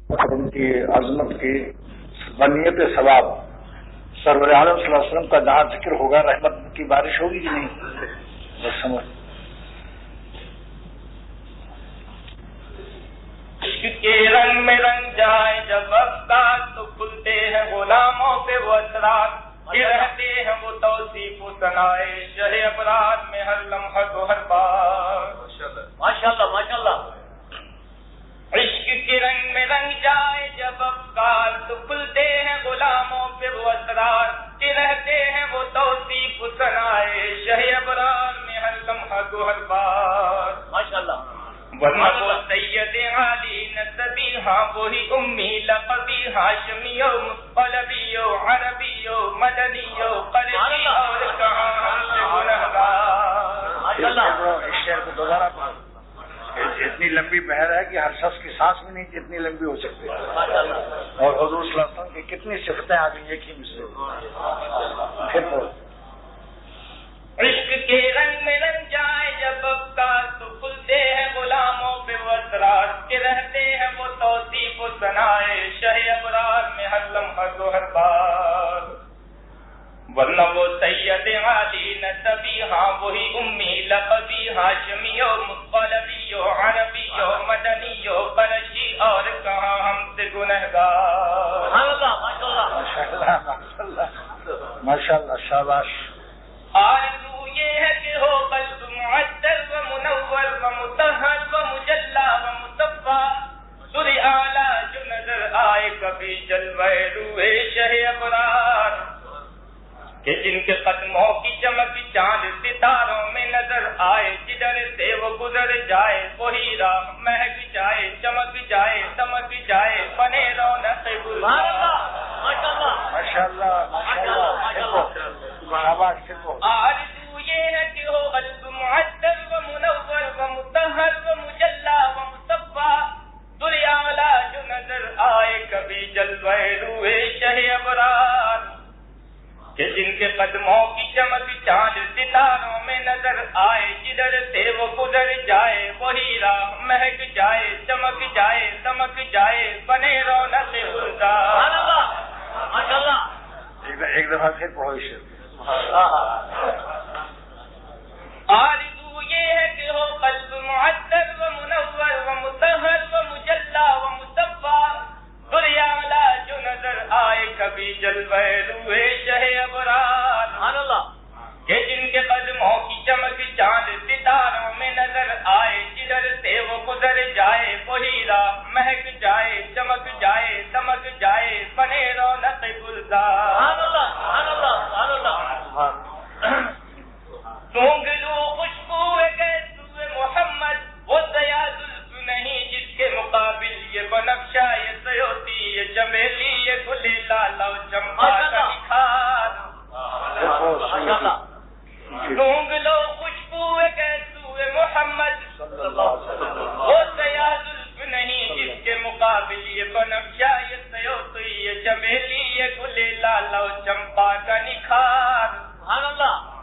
اور ان کی عظمت کی بنیت ثواب سرور عالم صلی اللہ علیہ وسلم کا جہاں ذکر ہوگا رحمت کی بارش ہوگی کہ نہیں؟ بس سمجھ کے رنگ میں رنگ جائے جب افکار تو کھلتے ہیں غلاموں پہ وہ اثرات یہ رہتے ہیں وہ توصیف و ثنائے شہ ابرار میں ہر لمحہ تو ہر بار. ماشاءاللہ ماشاءاللہ. عشق کے رنگ میں رنگ جائے جب افکار تو کھلتے ہیں غلاموں پہ وہ اثرات یہ رہتے ہیں وہ توصیف و ثنائے شہ ابرار میں ہر لمحہ تو ہر بار. ماشاءاللہ. ورنہ وہ سید عالی نسبی ہاں وہی امی لقبی ہاشمیو مطلبیو عربیو مدنیو قرشی اور کہاں ہم سے گنہگار. اس شعر کو دوبارہ پڑھو. اتنی لمبی بحر ہے کہ ہر شخص کی سانس بھی نہیں جتنی لمبی ہو سکتی ہے. اور حضور صلی اللہ علیہ وسلم کی کتنی صفتیں آ گئی ایک ہی مثل. پھر پڑھو. عشق کے رنگ میں رنگ جائے جب افکار تو کھلتے ہیں غلاموں پہ وہ اثرات کے رہتے ہیں وہ توصیف و ثنائے شہ ابرار میں ہر لمحہ تو ہر بار. ورنہ وہ سید عالی نسبی ہاں وہی امی لقبی ہاشمیو مطلبیو عربیو مدنیو قرشی اور کہاں ہم سے گنہگار. ماشاءاللہ ماشاءاللہ ماشاءاللہ شاباش. آرزو یہ ہے کہ ہو قلب معطر و منور و مطہر و مجلا و مصفا سر اعلیٰ جو نظر آئے کبھی جلوہ روئے شہ ابرار کہ جن کے قدموں کی چمک چاند ستاروں میں نظر آئے جدھر سے وہ گزر جائے وہی راہ مہک جائے چمک جائے دمک جائے بنے رونق گلزار. ماشاءاللہ ماشاءاللہ. آرزو یہ ہے کہ ہو قلب معطر و منور و مطہر و مجلا و مصفا سر اعلیٰ جو نظر آئے کبھی جلوہ روئے شہ ابرار کہ جن کے قدموں کی چمک چاند ستاروں میں نظر آئے جدھر سے وہ گزر جائے وہی راہ مہک جائے چمک جائے دمک جائے بنے رونق گلزار. ماشاءاللہ. ایک دفعہ پھر پڑھو اس شعر. آرزو یہ ہے کہ ہو قلب معطر و منور و مطہر و مجلا و مصفا سر اعلیٰ جو نظر آئے کبھی جلوہ روئے شہ ابرار کہ جن کے قدموں کی چمک چاند ستاروں میں نظر آئے جدھر سے وہ گزر جائے وہی راہ مہک جائے چمک جائے دمک جائے بنے رونق گلزار. سونگ لو خوشبو گیسو محمد وہ سیا زلف نہیں جس کے مقابل یہ بنفشہ یہ سیوتی یہ چمیلی یہ گل لالا چمپا کا نکھار. سونگ لو خوشبو گیسو محمد وہ سیا زلف نہیں جس کے مقابل یہ بنفشہ یہ سیوتی یہ چمیلی یہ گل لالا چمپا کا نکھار.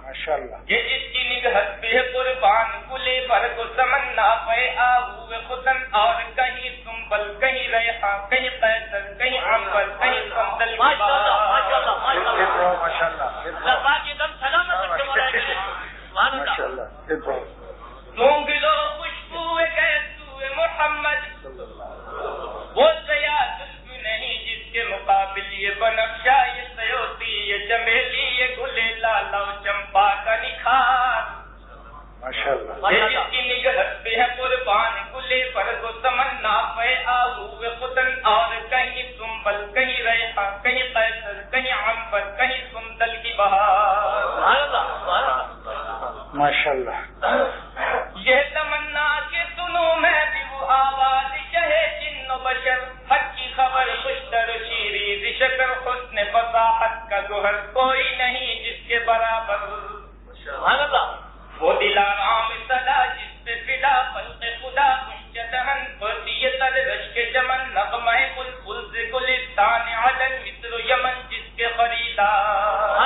ماشاءاللہ. یہ جس کی نگہت پہ قربان گلے بھر کو تمنا پہ آہوے خدن اور کہیں سنبل کہیں ریحاں کہیں قیصر کہیں عنبر کہیں سندل کی بہار. سونگ لو خوشبو گیسو محمد وہ سیا زلف نہیں جس کے مقابل یہ بنفشہ یہ سیوتی یہ چمیلی یہ گلے لالا چمپا کا نکھار. ماشاءاللہ. یہ جس کی نگہت پہ ہے قربان گلے پر کو تمنا پہ آہوے خدن اور کہیں سنبل کہیں ریحاں کہیں قیصر کہیں عنبر کہیں سندل کی بہار. ماشاءاللہ. یہ تمنا کہ سنوں میں بھی وہ آواز شہ جن و بشر حق کی خبر خوشتر شیریں شکر حسن فصاحت کا گوہر کوئی نہیں جس کے برابر. وہ دلارام صدا جس پہ فدا خلق خدا خوش دہن پرتی تر رش کے چمن نغمہ بلبل سے گلستان عدن مصر و یمن جس کے خریدار.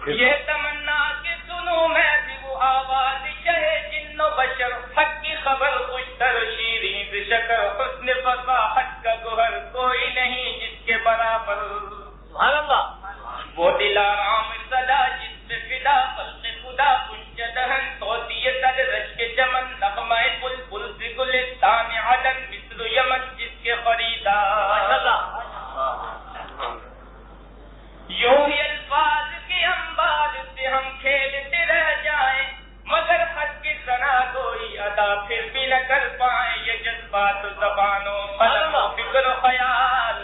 یہ تمنا کہ سنوں میں بھی وہ آواز شہ جن و بشر حق کی خبر خوشتر شیریں شکر حسن فصاحت کا گوہر کوئی نہیں جس کے برابر. سبحان اللہ. وہ دلارام صدا جس پہ فدا خلق خدا کنج دہن توتی تر رش کے چمن نغمہ بلبل سے گلستان عدن مثل یمن جس کے خریدار. یوں ہی الفاظ کے انبار سے ہم کھیلتے رہ جائیں مگر حد کی ثنا کوئی ادا پھر بھی نہ کر پائیں. یہ جذبات زبانوں قلم و فکر و خیال.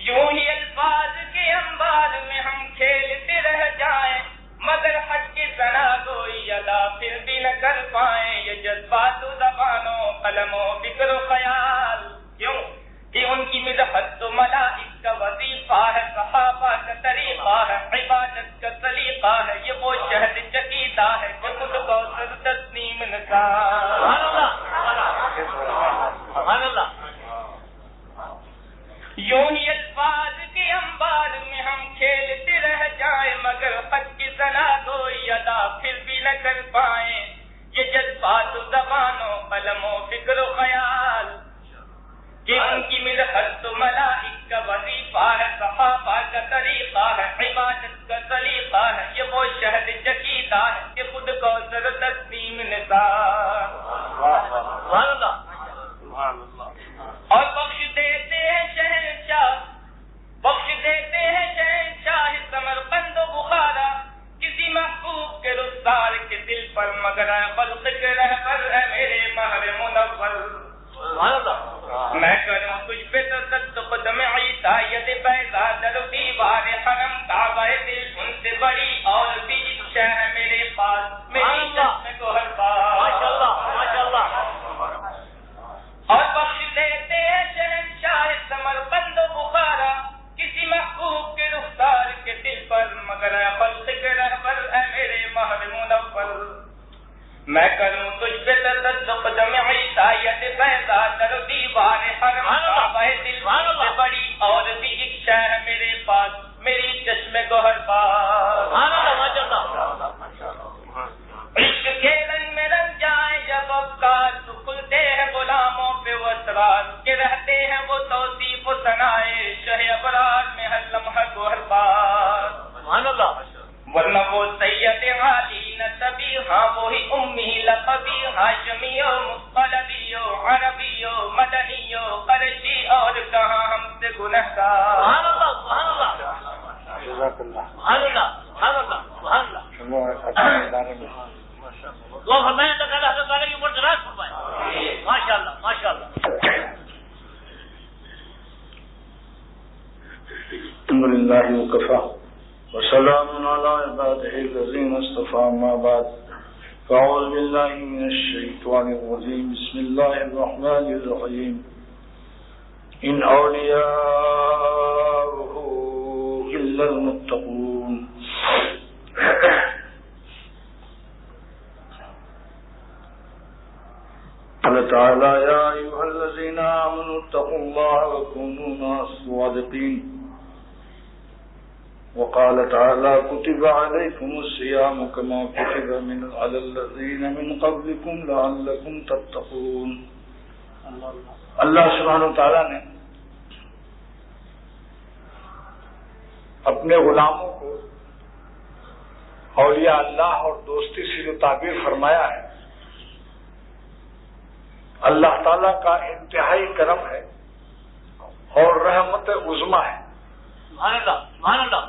یوں ہی الفاظ کے انبار میں ہم کھیلتے رہ جائیں مگر حد کی ثنا کوئی ادا پھر بھی نہ کر پائیں. یہ جذبات زبانوں قلم و فکر و خیال. کیوں کہ ان کی مدحت تو ملائک کا وظیفہ ہے, صحابہ کا طریقہ ہے, عبادت کا سلیقہ ہے. یہ وہ شہد چکیدہ ہے کہ خود کو سر تسلیم نثار. سبحان اللہ. یوں ہی الفاظ کے انبار میں ہم کھیلتے رہ جائیں مگر خط کی ثنا کوئی ادا پھر بھی نہ کر پائیں. یہ جذبات زبانوں قلم و فکر و خیال کہ ان کی مدحت تو ملائک کا وظیفہ ہے, صحابہ کا طریقہ ہے, عبادت کا سلیقہ ہے. یہ وہ شہد چکیدہ ہے کہ خود کو سر تسلیم نثار. اور بخش دیتے ہیں شہنشاہ سمرقند و بخارا کسی محبوب کے رخسار کے دل پر مگر خلق کے رہبر ہے میرے مہر منور. میں کروں تجھ پہ تصدق دم عیسائیت بیضا در دیوار حرم کعبہ دل ان سے بڑی اور بھی اچھا ہے میرے پاس میری چشم گوہر پاس. ماشاءاللہ. اور بخش دیتے ہیں شہنشاہ سمرقند و بخارا کسی محبوب کے رخسار کے دل پر مگر خلق کے رہبر ہے میرے مہر منور. میں کروں تجھ پہ تصدق دم عیسائیت بیضا در دیوار حرم کعبہ دل سے بڑی اور بھی ایک شے ہے میرے پاس میری چشم گوہر پاس. عشق کے رنگ میں رنگ جائیں جب افکار تو کھلتے ہیں غلاموں پہ وہ اسرار کہ رہتے ہیں وہ توصیف و ثنائے شہ ابرار میں ہر لمحہ گوہر پاس. ورنہ وہ سید عالی نسبی ہاں وہی امی لقبی ہاشمی ہو مطلبی ہو عربی ہو مدنی ہو قرشی اور کہاں ہم سے گنہگار. الحمد للہ وکفى وسلام على عباده الذين اصطفى ما بعد فاعوذ بالله من الشيطان الرجيم بسم الله الرحمن الرحيم ان اولیاؤه الا المتقون. قال تعالى يا ايها الذين امنوا اتقوا الله وكونوا مع الصادقين. وقال تعالى كتب عليكم الصيام كما كتب على الذين من قبلكم لعلكم تتقون. اللہ سبحانہ وتعالی نے اپنے غلاموں کو اولیاء اللہ اور دوستی سے جو تعبیر فرمایا ہے اللہ تعالیٰ کا انتہائی کرم ہے اور رحمت عظمیٰ ہے.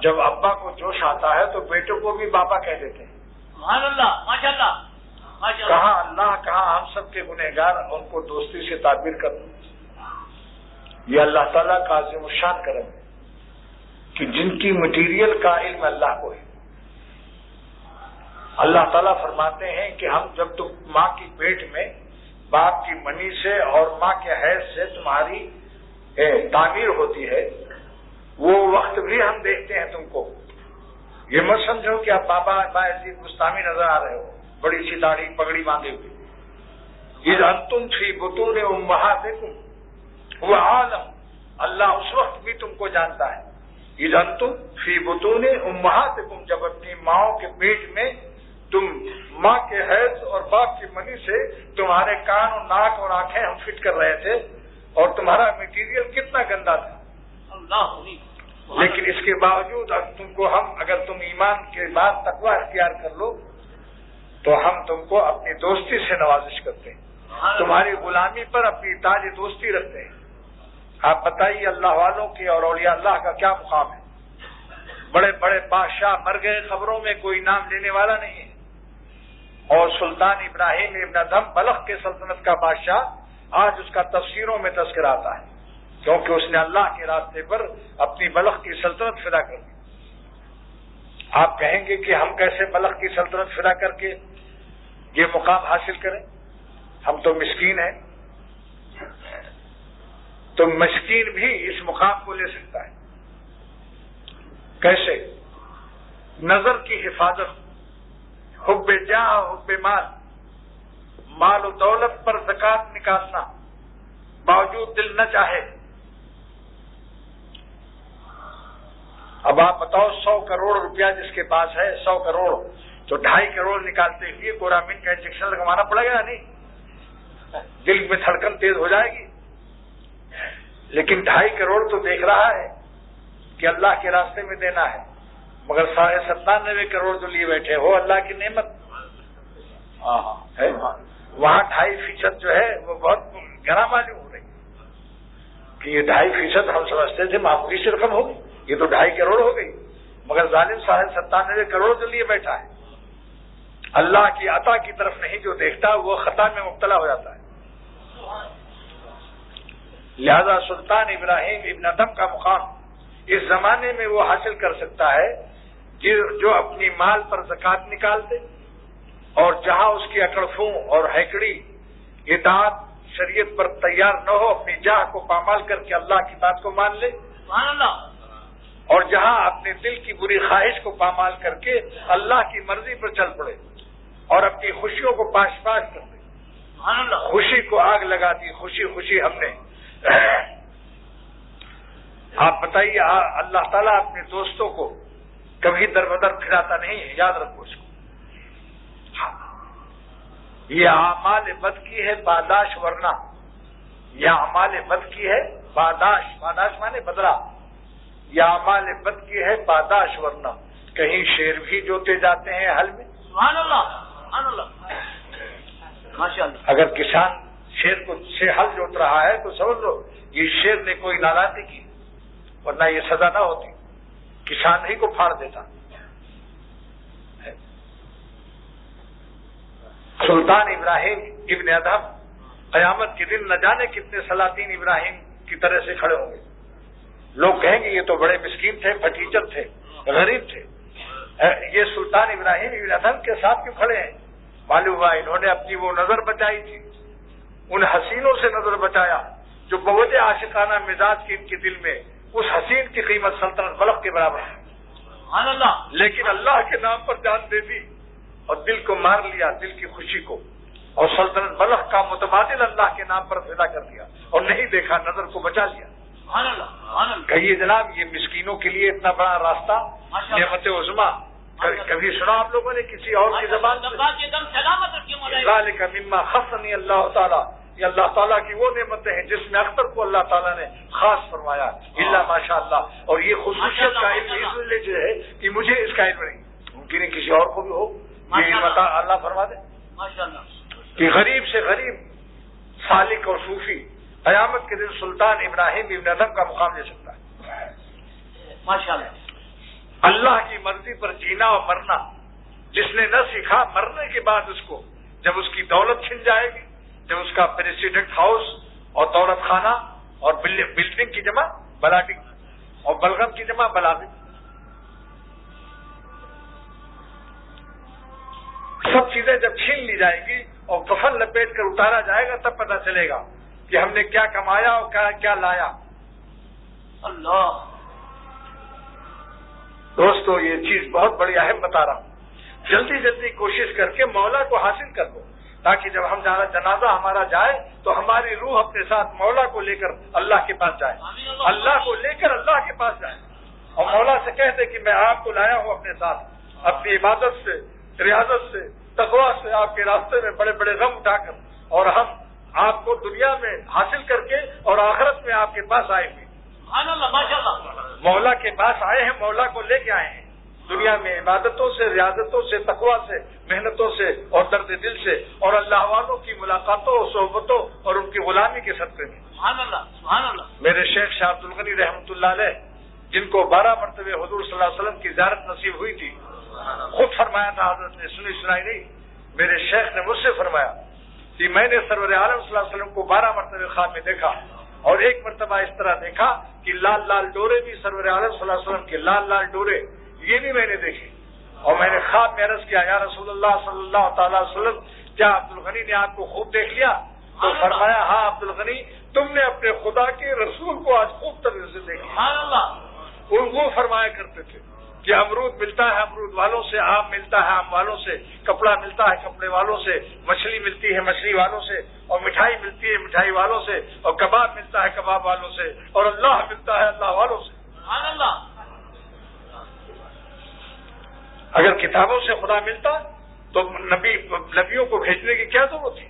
جب ابا کو جوش آتا ہے تو بیٹوں کو بھی بابا کہہ دیتے ہیں. کہاں اللہ کہاں ہم سب کے گنہگار ان کو دوستی سے تعبیر کر دوں. یہ اللہ تعالیٰ کا عظیم الشان کرم ہے کہ جن کی مٹیریل کا علم اللہ کو ہے. اللہ تعالیٰ فرماتے ہیں کہ ہم جب تم ماں کی پیٹ میں باپ کی منی سے اور ماں کے حیض سے تمہاری تعمیر ہوتی ہے وہ وقت بھی ہم دیکھتے ہیں تم کو. یہ مت سمجھو کہ آپ بابا ایسی گستامی نظر آ رہے ہو بڑی سی داڑھی پگڑی باندھے ہوئے. اذ انتم فی بطون امہاتکم هو عالم. اللہ اس وقت بھی تم کو جانتا ہے. اذ انتم فی بطون امہاتکم جب اپنی ماؤں کے پیٹ میں تم ماں کے حیض اور باپ کی منی سے تمہارے کان اور ناک اور آنکھیں ہم فٹ کر رہے تھے اور تمہارا میٹیریل کتنا گندا تھا. لیکن اس کے باوجود تم کو ہم اگر تم ایمان کے بعد تقوی اختیار کر لو تو ہم تم کو اپنی دوستی سے نوازش کرتے ہیں, تمہاری غلامی پر اپنی تاج دوستی رکھتے ہیں. آپ بتائیے اللہ والوں کے اور اولیاء اللہ کا کیا مقام ہے. بڑے بڑے بادشاہ مر گئے, خبروں میں کوئی نام لینے والا نہیں ہے. اور سلطان ابراہیم ابن ادھم بلخ کے سلطنت کا بادشاہ آج اس کا تفسیروں میں تذکرہ آتا ہے کیونکہ اس نے اللہ کے راستے پر اپنی بلخ کی سلطنت فدا کر دی. آپ کہیں گے کہ ہم کیسے بلخ کی سلطنت فدا کر کے یہ مقام حاصل کریں, ہم تو مسکین ہیں. تو مسکین بھی اس مقام کو لے سکتا ہے. کیسے؟ نظر کی حفاظت, حب جاہ حب مال, مال و دولت پر زکات نکالنا باوجود دل نہ چاہے. اب آپ بتاؤ 100 کروڑ روپیہ جس کے پاس ہے 100 کروڑ تو 2.5 کروڑ نکالتے ہوئے کورامین کا انجیکشن لگوانا پڑے گا نہیں؟ دل میں دھڑکن تیز ہو جائے گی. لیکن 2.5 کروڑ تو دیکھ رہا ہے کہ اللہ کے راستے میں دینا ہے, مگر 97.5 کروڑ تو لیے بیٹھے ہو. اللہ کی نعمت ہے, وہاں 2.5% جو ہے وہ بہت گھنا معلوم ہو رہی کہ یہ 2.5% ہم سمجھتے تھے معمولی سی رقم ہوگی, یہ تو 2.5 کروڑ ہو گئی. مگر ظالم 97.5 کروڑ جو لیے بیٹھا ہے. اللہ کی عطا کی طرف نہیں جو دیکھتا وہ خطا میں مبتلا ہو جاتا ہے. لہذا سلطان ابراہیم ابن ادھم کا مقام اس زمانے میں وہ حاصل کر سکتا ہے جو اپنی مال پر زکات نکال دے اور جہاں اس کی اکڑفوں اور ہیکڑی اطاعت شریعت پر تیار نہ ہو اپنی جاہ کو پامال کر کے اللہ کی بات کو مان لے, سبحان اللہ, اور جہاں اپنے دل کی بری خواہش کو پامال کر کے اللہ کی مرضی پر چل پڑے اور اپنی خوشیوں کو پاش پاش کر دے. سبحان اللہ, خوشی کو آگ لگا دی, خوشی خوشی ہم نے. آپ بتائیے اللہ تعالیٰ اپنے دوستوں کو کبھی در بدر پھراتا نہیں ہے, یاد رکھو اس کو. یہ اعمال بد کی ہے باداش ورنہ, یہ اعمال بد کی ہے باداش, باداش مانے بدلہ. یہ اعمال بد کی ہے باداش ورنہ, کہیں شیر بھی جوتے جاتے ہیں حل میں. سبحان اللہ, سبحان اللہ, ماشاء اللہ. اگر کسان شیر کو سے ہل جوت رہا ہے تو سمجھ لو یہ شیر نے کوئی ناراضی کی, ورنہ یہ سزا نہ ہوتی, کسان ہی کو پھاڑ دیتا. سلطان ابراہیم ابن ادھم قیامت کے دن نہ جانے کتنے سلاطین ابراہیم کی طرح سے کھڑے ہوں گے. لوگ کہیں گے یہ تو بڑے مسکین تھے, پھٹیچر تھے, غریب تھے, یہ سلطان ابراہیم ابن ادھم کے ساتھ کیوں کھڑے ہیں؟ معلوم ہوا انہوں نے اپنی وہ نظر بچائی تھی, ان حسینوں سے نظر بچایا جو بہت عاشقانہ مزاج کی ان کے دل میں, اس حسین کی قیمت سلطنت بلخ کے برابر ہے. سبحان اللہ, لیکن اللہ کے نام پر جان دے دی اور دل کو مار لیا, دل کی خوشی کو, اور سلطنت بلخ کا متبادل اللہ کے نام پر فدا کر دیا اور نہیں دیکھا, نظر کو بچا لیا. سبحان اللہ, سبحان اللہ. کہیے جناب یہ مسکینوں کے لیے اتنا بڑا راستہ, نعمت عظما کبھی سنا آپ لوگوں نے کسی اور کی زبان سے؟ ذالک مما خصنی اللہ تعالیٰ, یہ اللہ تعالیٰ کی وہ نعمتیں ہیں جس میں اختر کو اللہ تعالیٰ نے خاص فرمایا, اللہ ماشاء اللہ. اور یہ خصوصیت کا علم اس لیے جو ہے کہ مجھے اس کا علم نہیں, ممکن ہے کسی اور کو بھی ہو, یہ علم اللہ فرما دے کہ غریب سے غریب سالک اور صوفی قیامت کے دن سلطان ابراہیم ابن ادھم کا مقام لے سکتا ہے. ماشاء اللہ. اللہ کی مرضی پر جینا اور مرنا جس نے نہ سیکھا, مرنے کے بعد اس کو جب اس کی دولت چھن جائے گی, جب اس کا پریسیڈنٹ ہاؤس اور دولت خانہ اور بلڈنگ کی جمع بلاڈنگ اور بلغم کی جمع بلاغم, سب چیزیں جب چھین لی جائے گی اور کفن لپیٹ کر اتارا جائے گا تب پتہ چلے گا کہ ہم نے کیا کمایا اور کیا لایا. اللہ دوستو یہ چیز بہت بڑی اہم بتا رہا ہوں. جلدی جلدی کوشش کر کے مولا کو حاصل کر لو تاکہ جب ہم جنازہ ہمارا جائے تو ہماری روح اپنے ساتھ مولا کو لے کر اللہ کے پاس جائے, اللہ کو لے کر اللہ کے پاس جائے اور مولا سے کہہ دے کہ میں آپ کو لایا ہوں اپنے ساتھ, اپنی عبادت سے ریاضت سے، تقویٰ سے آپ کے راستے میں بڑے بڑے غم اٹھا کر، اور ہم آپ کو دنیا میں حاصل کر کے اور آخرت میں آپ کے پاس آئے ہوئے. سبحان اللہ، ماشاء اللہ. مولا کے پاس آئے ہیں، مولا کو لے کے آئے ہیں دنیا میں عبادتوں سے، ریاضتوں سے، تقویٰ سے، محنتوں سے اور درد دل سے، اور اللہ والوں کی ملاقاتوں اور صحبتوں اور ان کی غلامی کے صدقے میں. سبحان اللہ، سبحان اللہ. میرے شیخ شاہ عبد الغنی رحمۃ اللہ علیہ، جن کو 12 مرتبہ حضور صلی اللہ علیہ وسلم کی زیارت نصیب ہوئی تھی، خود فرمایا تھا حضرت نے، سنی سنائی نہیں، میرے شیخ نے مجھ سے فرمایا کہ میں نے سرور عالم صلی اللہ علیہ وسلم کو 12 مرتبہ خواب میں دیکھا، اور ایک مرتبہ اس طرح دیکھا کہ لال لال ڈورے بھی سرور عالم صلی اللہ علیہ وسلم کے لال لال ڈورے یہ بھی میں نے دیکھے. اور میں نے خواب میں عرض کیا، یا رسول اللہ صلی اللہ تعالی وسلم، کیا عبد الغنی نے آپ کو خوب دیکھ لیا؟ تو فرمایا، ہاں عبد الغنی، تم نے اپنے خدا کے رسول کو آج خوب طرح سے دیکھا. سبحان اللہ. وہ فرمایا کرتے تھے کہ امرود ملتا ہے امرود والوں سے، آم ملتا ہے آم والوں سے، کپڑا ملتا ہے کپڑے والوں سے، مچھلی ملتی ہے مچھلی والوں سے، اور مٹھائی ملتی ہے مٹھائی والوں سے، اور کباب ملتا ہے کباب والوں سے، اور اللہ ملتا ہے اللہ والوں سے. سبحان اللہ. اگر کتابوں سے خدا ملتا تو نبیوں کو بھیجنے کی کیا ضرورت تھی؟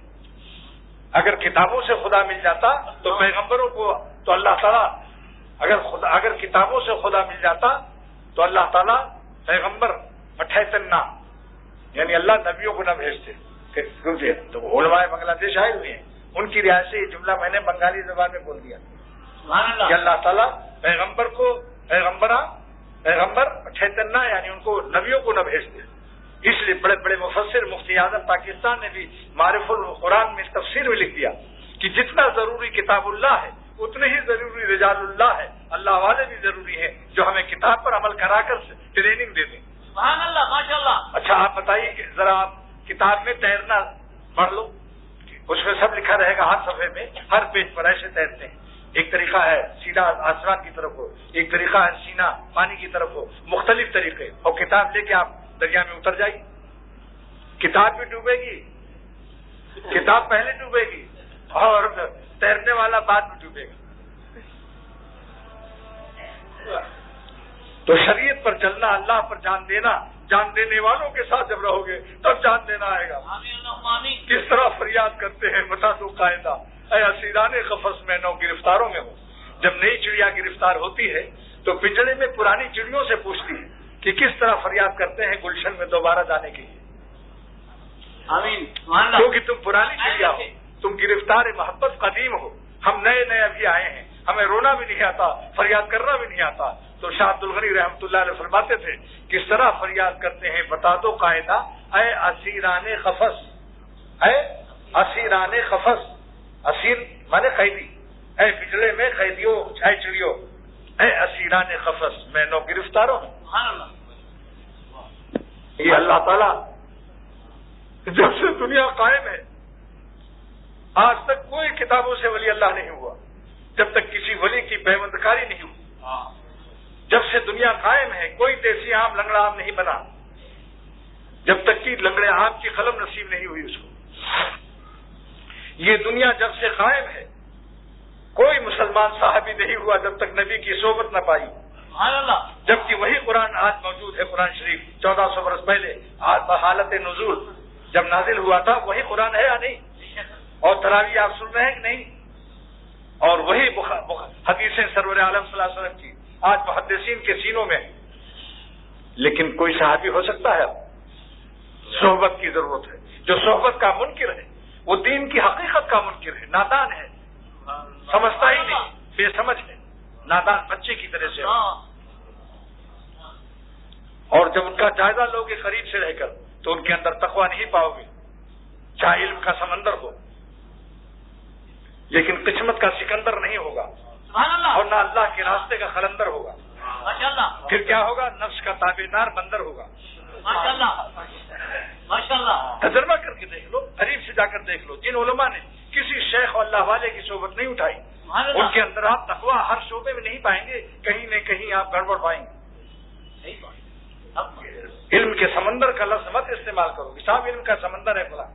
اگر کتابوں سے خدا مل جاتا تو پیغمبروں کو تو اللہ تعالیٰ، اگر کتابوں سے خدا مل جاتا تو اللہ تعالیٰ پیغمبر مٹھیتنا، یعنی اللہ نبیوں کو نہ بھیجتے. تو علماء بنگلہ دیش آئے ہوئے ہیں، ان کی رعایت سے یہ جملہ میں نے بنگالی زبان میں بول دیا کہ اللہ تعالیٰ پیغمبر کو پیغمبر مٹھیتنا، یعنی ان کو نبیوں کو نہ بھیجتے. اس لیے بڑے بڑے مفسر، مفتی اعظم پاکستان نے بھی معرف القرآن میں تفسیر میں لکھ دیا کہ جتنا ضروری کتاب اللہ ہے اتنے ہی ضروری رجال اللہ ہے، اللہ والے بھی ضروری ہیں جو ہمیں کتاب پر عمل کرا کر ٹریننگ دے دیں. سبحان اللہ، ماشاء اللہ. اچھا آپ بتائیے کہ ذرا آپ کتاب میں تیرنا پڑھ لو، اس میں سب لکھا رہے گا، ہر صفحے میں ہر پیج پر ایسے تیرتے ہیں. ایک طریقہ ہے سیدھا آسمان کی طرف ہو، ایک طریقہ ہے سینہ پانی کی طرف ہو، مختلف طریقے. اور کتاب لے کے آپ دریا میں اتر جائیے، کتاب بھی ڈوبے گی، کتاب پہلے ڈوبے گی اور تیرنے والا بعد میں ڈوبے گا. تو شریعت پر چلنا، اللہ پر جان دینا، جان دینے والوں کے ساتھ جب رہو گے تب جان دینا آئے گا. کس طرح فریاد کرتے ہیں بتا دو قاعدہ، اے اسیران قفس میں نو گرفتاروں میں ہو. جب نئی چڑیا گرفتار ہوتی ہے تو پنجرے میں پرانی چڑیوں سے پوچھتی ہے کہ کس طرح فریاد کرتے ہیں گلشن میں دوبارہ جانے کے لیے. آمین. کیونکہ تم پرانی چڑیا ہو، تم گرفتار محبت قدیم ہو. ہم نئے نئے ابھی آئے ہیں، ہمیں رونا بھی نہیں آتا، فریاد کرنا بھی نہیں آتا. تو شاہ عبد الغنی رحمۃ اللہ علیہ فرماتے تھے کس طرح فریاد کرتے ہیں بتا دو قاعدہ، اے اسیران قفس، اے اسیران قفس، اسیر مانے قیدی، اے پچھڑے میں قیدیوں، اے چڑیوں، اے اسیران قفس میں نو گرفتاروں. یہ اللہ تعالیٰ جب سے دنیا قائم ہے آج تک کوئی کتابوں سے ولی اللہ نہیں ہوا، جب تک کسی ولی کی پیوندکاری نہیں ہوئی. جب سے دنیا قائم ہے کوئی دیسی عام لنگڑا عام نہیں بنا، جب تک کہ لنگڑے عام کی قلم نصیب نہیں ہوئی اس کو. یہ دنیا جب سے قائم ہے کوئی مسلمان صحابی نہیں ہوا جب تک نبی کی صحبت نہ پائی. جبکہ وہی قرآن آج موجود ہے، قرآن شریف 1400 برس پہلے آج بحالت نزول جب نازل ہوا تھا وہی قرآن ہے یا نہیں؟ اور تراویح آپ سن رہے ہیں کہ نہیں؟ اور وہی حدیثیں سرور عالم صلی اللہ علیہ وسلم کی آج محدثین کے سینوں میں. لیکن کوئی صحابی ہو سکتا ہے؟ صحبت کی ضرورت ہے. جو صحبت کا منکر ہے وہ دین کی حقیقت کا منکر ہے، نادان ہے، سمجھتا ہی نہیں، بے سمجھ ہے، نادان بچے کی طرح سے. اور جب ان کا جائزہ لوگے قریب سے رہ کر تو ان کے اندر تقویٰ نہیں پاؤ گے، چاہے علم کا سمندر ہو لیکن قسمت کا سکندر نہیں ہوگا، اور نہ اللہ کے راستے کا قلندر ہوگا. پھر کیا ہوگا؟ نفس کا تابعدار بندر ہوگا. تجربہ کر کے دیکھ لو، قریب سے جا کر دیکھ لو. جن علماء نے کسی شیخ اور اللہ والے کی صحبت نہیں اٹھائی ان کے اندر آپ تقویٰ ہر شعبے میں نہیں پائیں گے، کہیں نہ کہیں آپ گڑبڑ پائیں گے. علم کے سمندر کا لفظ مت استعمال کرو، صاحب علم کا سمندر ہے بلا.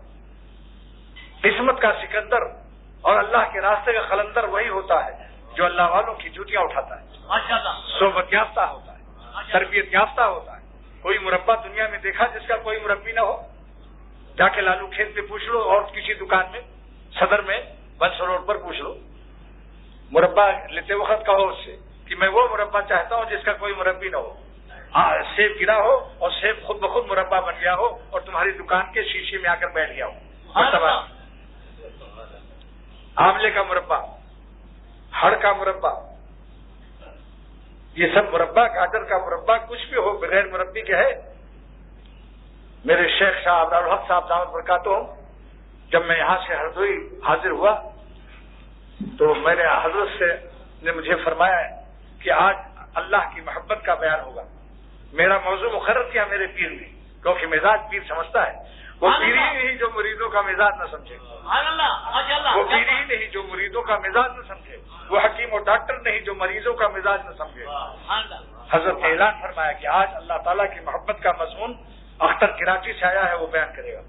قسمت کا سکندر اور اللہ کے راستے کا قلندر وہی ہوتا ہے جو اللہ والوں کی جوتیاں اٹھاتا ہے، صحبت یافتہ ہوتا ہے، تربیت یافتہ ہوتا ہے، کوئی مربع دنیا میں دیکھا جس کا کوئی مربی نہ ہو؟ جا کے لالو کھیت پہ پوچھ لو اور کسی دکان میں صدر میں بنس روڈ پر پوچھ لو، مربع لیتے وقت کہو اس سے کہ میں وہ مربع چاہتا ہوں جس کا کوئی مربی نہ ہو، سیب گرا ہو اور سیب خود بخود مربع بن گیا ہو اور تمہاری دکان کے شیشے میں آ کر بیٹھ گیا ہو، آملے کا مربع، ہڑ کا مربع، یہ سب مربع، گاجر کا مربع، کچھ بھی ہو بغیر مربی کے ہے؟ میرے شیخ شاہ عبدالحق صاحب دعوت برکاتہ، جب میں یہاں سے ہردوئی حاضر ہوا تو میرے حضرت سے نے مجھے فرمایا کہ آج اللہ کی محبت کا بیان ہوگا۔ میرا موضوع مقرر کیا میرے پیر نے، کیونکہ مزاج پیر سمجھتا ہے، وہ پیر ہی نہیں جو مریدوں کا مزاج نہ سمجھے، وہ پیر ہی نہیں جو مریدوں کا مزاج نہ سمجھے، وہ حکیم اور ڈاکٹر نہیں جو مریضوں کا مزاج نہ سمجھے۔ حضرت نے اعلان فرمایا کہ آج اللہ تعالیٰ کی محبت کا مضمون اختر کراچی سے آیا ہے، وہ بیان کرے گا۔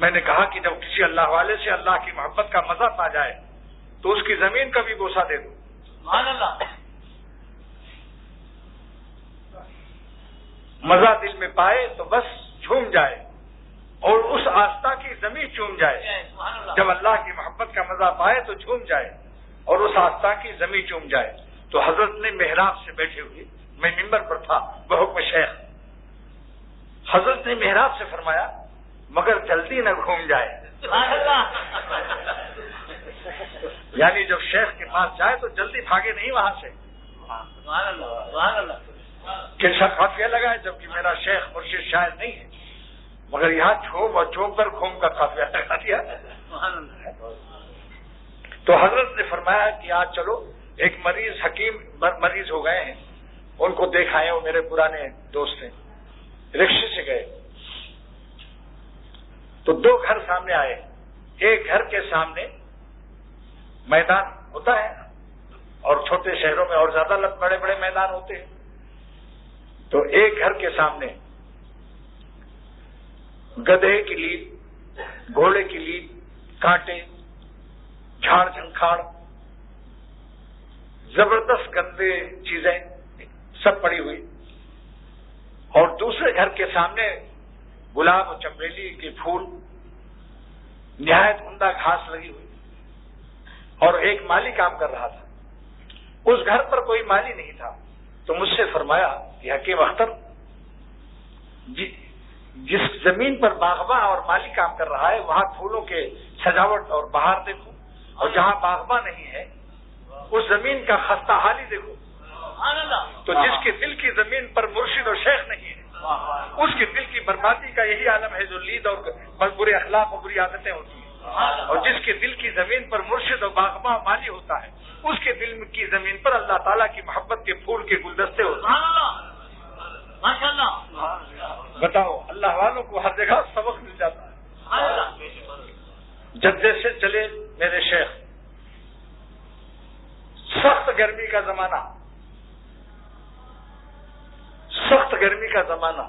میں نے کہا کہ جب کسی اللہ والے سے اللہ کی محبت کا مزہ پا جائے تو اس کی زمین کا بھی بوسہ دے دو۔ مزہ دل میں پائے تو بس جھوم جائے اور اس آستہ کی زمین چوم جائے۔ جب اللہ کی محبت کا مزہ پائے تو جھوم جائے اور اس آستہ کی زمین چوم جائے۔ تو حضرت نے محراب سے بیٹھے ہوئے، میں ممبر پر تھا بحکم شیخ، حضرت نے محراب سے فرمایا مگر جلدی نہ گھوم جائے، یعنی جب شیخ کے پاس جائے تو جلدی بھاگے نہیں وہاں سے کہ قافیہ لگائے، جبکہ میرا شیخ مرشد شاید نہیں ہے، مگر یہاں چھوم اور چوم کر گھوم کر قافیہ لگا دیا۔ تو حضرت نے فرمایا کہ آج چلو ایک مریض حکیم مریض ہو گئے ہیں، ان کو دیکھائے، وہ میرے پرانے دوست ہیں، رکشے سے گئے تو دو گھر سامنے آئے، ایک گھر کے سامنے میدان ہوتا ہے اور چھوٹے شہروں میں اور زیادہ بڑے بڑے میدان ہوتے ہیں، تو ایک گھر کے سامنے گدھے کی لیڈ، گھوڑے کی لیڈ، کانٹے، جھاڑ جھنکھاڑ، زبردست گندے چیزیں سب پڑی ہوئی، اور دوسرے گھر کے سامنے گلاب اور چمیلی کے پھول، نہایت عمدہ گھاس لگی ہوئی، اور ایک مالی کام کر رہا تھا۔ اس گھر پر کوئی مالی نہیں تھا، تو مجھ سے فرمایا کہ حکیم اختر، جس زمین پر باغباں اور مالی کام کر رہا ہے وہاں پھولوں کے سجاوٹ اور بہار دیکھو، اور جہاں باغباں نہیں ہے اس زمین کا خستہ حالی دیکھو۔ تو جس کے دل کی زمین پر مرشد اور شیخ نہیں ہے اس کے دل کی بربادی کا یہی عالم ہے جو لید اور برے اخلاق اور بری عادتیں ہوتی ہیں، اور جس کے دل کی زمین پر مرشد اور باغباں مالی ہوتا ہے اس کے دل کی زمین پر اللہ تعالیٰ کی محبت کے پھول کے گلدستے ہوتے ہیں۔ بتاؤ، اللہ والوں کو ہر جگہ سبق مل جاتا ہے۔ جدے سے چلے میرے شیخ، سخت گرمی کا زمانہ، سخت گرمی کا زمانہ،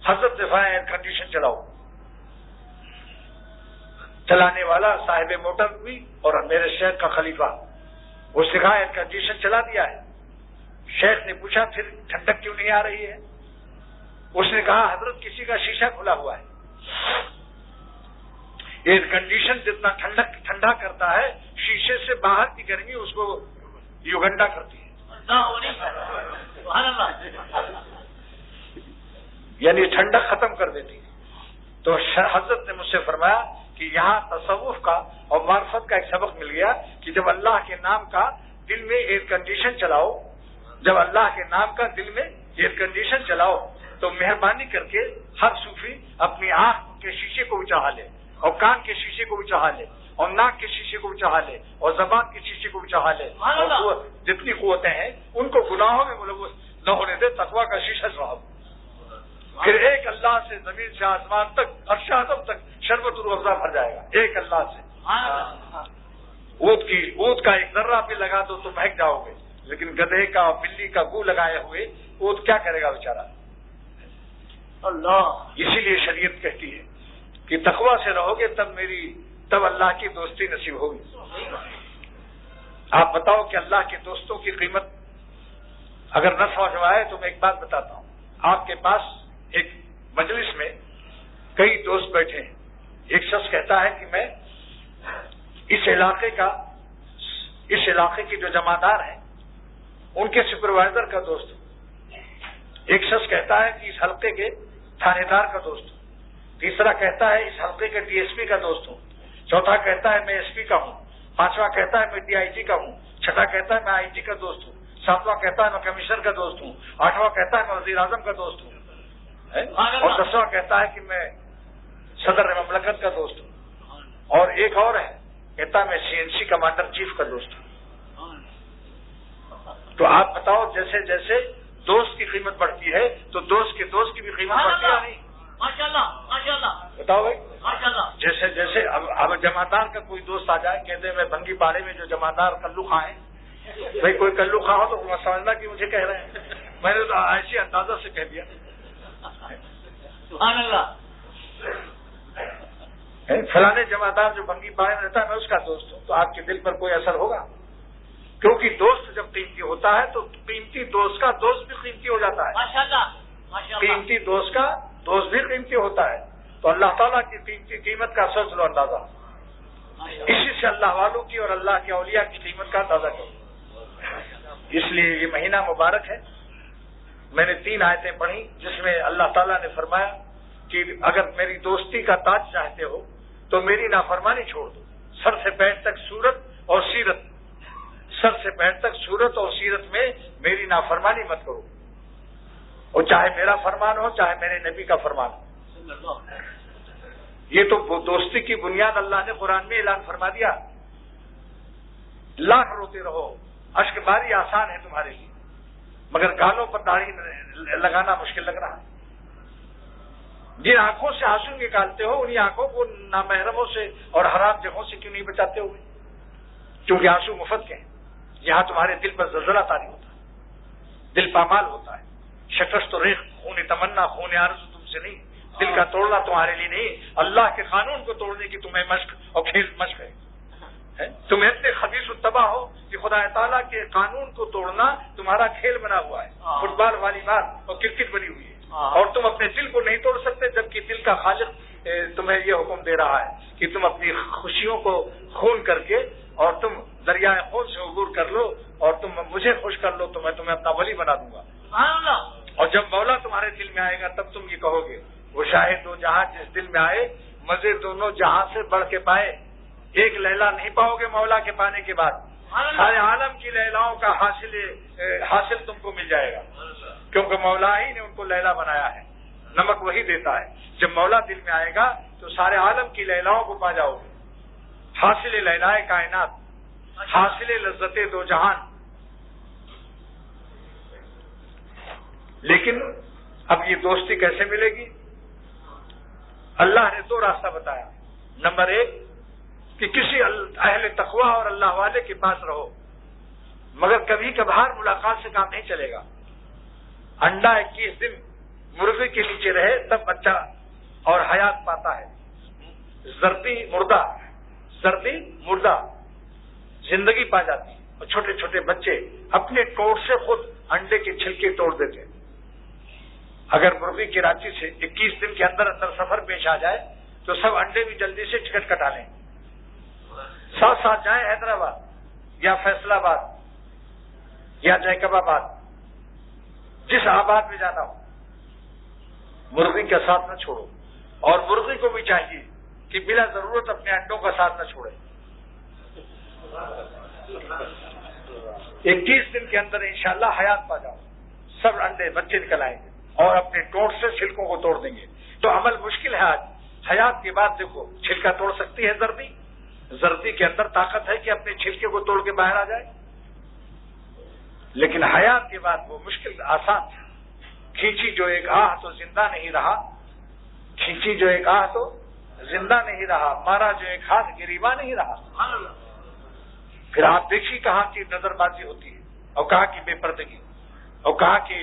حضرت دفاع ایئر کنڈیشن چلاؤ، چلانے والا صاحب موٹر بھی اور میرے شیخ کا خلیفہ، اس نے کہا ایئر کنڈیشن چلا دیا ہے۔ شیخ نے پوچھا پھر ٹھنڈک کیوں نہیں آ رہی ہے؟ اس نے کہا حضرت کسی کا شیشہ کھلا ہوا ہے، ایئر کنڈیشن جتنا ٹھنڈا کرتا ہے شیشے سے باہر کی گرمی اس کو یوگنڈا کرتی ہے، یعنی ٹھنڈک ختم کر دیتی ہے۔ تو حضرت نے مجھ سے فرمایا کہ یہاں تصوف کا اور معرفت کا ایک سبق مل گیا کہ جب اللہ کے نام کا دل میں ایئر کنڈیشن چلاؤ، جب اللہ کے نام کا دل میں ایئر کنڈیشن چلاؤ تو مہربانی کر کے ہر صوفی اپنی آنکھ کے شیشے کو اونچا لے اور کان کے شیشے کو اونچا لے اور ناک کے شیشے کو اونچا لے اور زبان کے شیشے کو اونچا لے، اور جتنی قوتیں ہیں ان کو گناہوں میں ملوث نہ ہونے دے، تقویٰ کا شیشہ چڑھاؤ۔ پھر ایک اللہ سے زمین سے آسمان تک عرش اعظم تک شربت الافزا بھر جائے گا، ایک اللہ سے۔ اونٹ کا ایک ذرہ بھی لگا دو تو مہک جاؤ گے، لیکن گدھے کا اور بلی کا گو لگائے ہوئے اونٹ کیا کرے گا بیچارہ؟ اللہ۔ اسی لیے شریعت کہتی ہے کہ تقویٰ سے رہو گے تب اللہ کی دوستی نصیب ہوگی۔ آپ بتاؤ کہ اللہ کے دوستوں کی قیمت اگر نہ سمجھ آئے تو میں ایک بات بتاتا ہوں، آپ کے پاس ایک مجلس میں کئی دوست بیٹھے ہیں. ایک شخص کہتا ہے کہ میں اس علاقے کے جو جماعتدار ہیں ان کے سپروائزر کا دوست ہوں. ایک شخص کہتا ہے کہ اس حلقے کے تھانے دار کا دوست ہوں. تیسرا کہتا ہے اس حلقے کے ڈی ایس پی کا دوست ہوں. چوتھا کہتا ہے میں ایس پی کا ہوں. پانچواں کہتا ہے میں ڈی آئی جی کا ہوں. چھٹا کہتا ہے میں آئی جی کا دوست ہوں. ساتواں کہتا ہے میں کمشنر کا دوست ہوں. آٹھواں کہتا ہے میں وزیر اعظم کا دوست ہوں. اور 10واں کہتا ہے کہ میں صدر مملکت کا دوست ہوں. اور ایک اور ہے کہتا ہے میں CNC کمانڈر چیف کا دوست ہوں. تو آپ بتاؤ جیسے جیسے دوست کی قیمت بڑھتی ہے تو دوست کے دوست کی بھی قیمت بڑھتی ہے نہیں؟ بتاؤ بھائی. جیسے جیسے اب جماعتدار کا کوئی دوست آ جائے کہتے ہیں میں بھنگی پاڑے میں جو جماعتدار کلو خاں ہیں, بھائی کوئی کلو خاں ہو تو سمجھنا کہ مجھے کہہ رہے ہیں. میں نے تو ایسی اندازہ سے کہہ دیا فلانے جماعتدار جو بھنگی پاڑے میں رہتا ہے میں اس کا دوست ہوں. تو آپ کے دل پر کوئی اثر ہوگا؟ کیونکہ دوست جب قیمتی ہوتا ہے تو قیمتی دوست کا دوست بھی قیمتی ہو جاتا ہے. قیمتی دوست کا دوست بھی قیمتی ہوتا ہے. تو اللہ تعالیٰ کی قیمتی قیمت کا سوچ لو اندازہ. اسی سے اللہ والوں کی اور اللہ کے اولیاء کی قیمت کا اندازہ کرو. اس لیے یہ مہینہ مبارک ہے. میں نے 3 آیتیں پڑھی جس میں اللہ تعالیٰ نے فرمایا کہ اگر میری دوستی کا تاج چاہتے ہو تو میری نافرمانی چھوڑ دو. سر سے پیر تک صورت اور سیرت, سر سے پیر تک صورت اور سیرت میں میری نافرمانی مت کرو. اور چاہے میرا فرمان ہو چاہے میرے نبی کا فرمان ہو. یہ تو دوستی کی بنیاد اللہ نے قرآن میں اعلان فرما دیا. لاکھ روتے رہو, اشک باری آسان ہے تمہارے لیے, مگر گالوں پر داڑھی لگانا مشکل لگ رہا ہے. جن آنکھوں سے آنسو نکالتے ہو انہی آنکھوں کو نامحرموں سے اور حرام جگہوں سے کیوں نہیں بچاتے ہوئے؟ کیونکہ آنسو مفت کے ہیں. یہاں تمہارے دل پر زلزلہ طاری ہوتا ہے, دل پامال ہوتا ہے. شکست و ریخ, خون تمنا, خون آرزو تم سے نہیں. دل کا توڑنا تمہارے لیے نہیں, اللہ کے قانون کو توڑنے کی تمہیں مشق اور کھیل مشق ہے. تم اتنے خبیث الطبع ہو کہ خدا تعالیٰ کے قانون کو توڑنا تمہارا کھیل بنا ہوا ہے. فٹ بال, والی بال اور کرکٹ بنی ہوئی ہے. اور تم اپنے دل کو نہیں توڑ سکتے, جبکہ دل کا خالق تمہیں یہ حکم دے رہا ہے کہ تم اپنی خوشیوں کو خون کر کے اور تم دریائے خون سے عبور کر لو اور تم مجھے خوش کر لو تو میں تمہیں اپنا ولی بنا دوں گا. اور جب مولا تمہارے دل میں آئے گا تب تم یہ کہو گے وہ شاہد دو جہاں جس دل میں آئے مزے دونوں جہاں سے بڑھ کے پائے. ایک لیلا نہیں پاؤ گے مولا کے پانے کے بعد, سارے عالم کی لیلاؤں کا حاصل تم کو مل جائے گا, کیونکہ مولا ہی نے ان کو لیلا بنایا ہے. نمک وہی دیتا ہے. جب مولا دل میں آئے گا تو سارے عالم کی لیلاؤں کو پا جاؤ گے. حاصل لیلائے کائنات, حاصل لذت دو جہان. لیکن اب یہ دوستی کیسے ملے گی؟ اللہ نے 2 راستہ بتایا. نمبر 1 کہ کسی اہل تقوی اور اللہ والے کے پاس رہو, مگر کبھی کبھار ملاقات سے کام نہیں چلے گا. انڈا 21 دن مرغی کے نیچے رہے تب بچہ اور حیات پاتا ہے. زردی مردہ زندگی پا جاتی ہے. اور چھوٹے چھوٹے بچے اپنے ٹوٹ سے خود انڈے کے چھلکے توڑ دیتے ہیں. اگر مرغی کراچی سے 21 دن کے اندر سفر پیش آ جائے تو سب انڈے بھی جلدی سے ٹکٹ کٹا لیں, ساتھ ساتھ جائیں حیدرآباد یا فیصل آباد یا جیکب آباد, جس آباد میں جانا ہو. مرغی کا ساتھ نہ چھوڑو, اور مرغی کو بھی چاہیے کہ بلا ضرورت اپنے انڈوں کا ساتھ نہ چھوڑے. 21 دن کے اندر انشاءاللہ حیات پا جاؤ, سب انڈے بچے نکل آئیں گے اور اپنے ٹوٹ سے چھلکوں کو توڑ دیں گے. تو عمل مشکل ہے آج. حیات کے بعد دیکھو چھلکا توڑ سکتی ہے زردی کے اندر طاقت ہے کہ اپنے چھلکے کو توڑ کے باہر آ جائے, لیکن حیات کے بعد وہ مشکل آسان. کھینچی جو ایک آہ تو زندہ نہیں رہا, کھینچی جو ایک آہ تو زندہ نہیں رہا, مارا جو ایک ہاتھ گریباں نہیں رہا. پھر آپ دیکھیے کہاں کی نظر بازی ہوتی ہے اور کہاں کی بے پردگی اور کہاں کی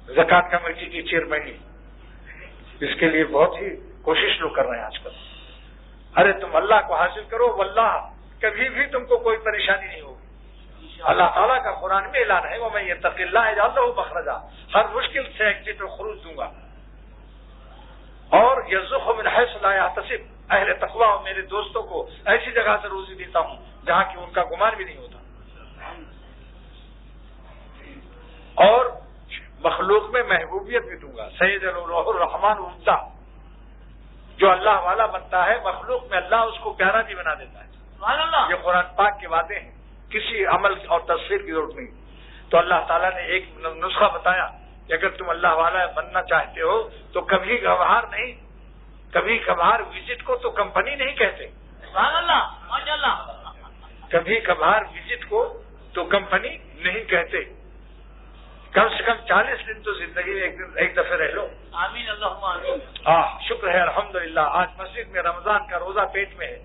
زکوٰۃ کمیٹی کی چیئرمینی. اس کے لیے بہت ہی کوشش لوگ کر رہے ہیں آج کل. ارے تم اللہ کو حاصل کرو, واللہ کبھی بھی تم کو کوئی پریشانی نہیں ہوگی. اللہ تعالیٰ کا قرآن میں اعلان ہے وَمَن يَتَّقِ اللَّهَ يَجْعَل لَّهُ مَخْرَجًا، ہر مشکل سے ایگزٹ اور خروج دوں گا، اور يَرْزُقْهُ مِنْ حَيْثُ لَا يَحْتَسِبُ، اہل تقویٰ اور میرے دوستوں کو ایسی جگہ سے روزی دیتا ہوں جہاں کہ ان کا گمان بھی نہیں ہوتا، اور مخلوق میں محبوبیت بھی دوں گا۔ سید الرحمن وفدا، جو اللہ والا بنتا ہے مخلوق میں اللہ اس کو پیارا بھی بنا دیتا ہے۔ یہ قرآن پاک کے وعدے ہیں، کسی عمل اور تصویر کی ضرورت نہیں۔ تو اللہ تعالیٰ نے ایک نسخہ بتایا کہ اگر تم اللہ والا بننا چاہتے ہو تو کبھی کبھار نہیں، کبھی کبھار وزٹ کو تو کمپنی نہیں کہتے، کبھی کبھار وزٹ کو تو کمپنی نہیں کہتے، کم سے کم 40 دن تو زندگی میں ایک دفعہ رہ لو۔ آمین اللہم آمین۔ شکر ہے الحمدللہ، آج مسجد میں رمضان کا روزہ پیٹ میں ہے،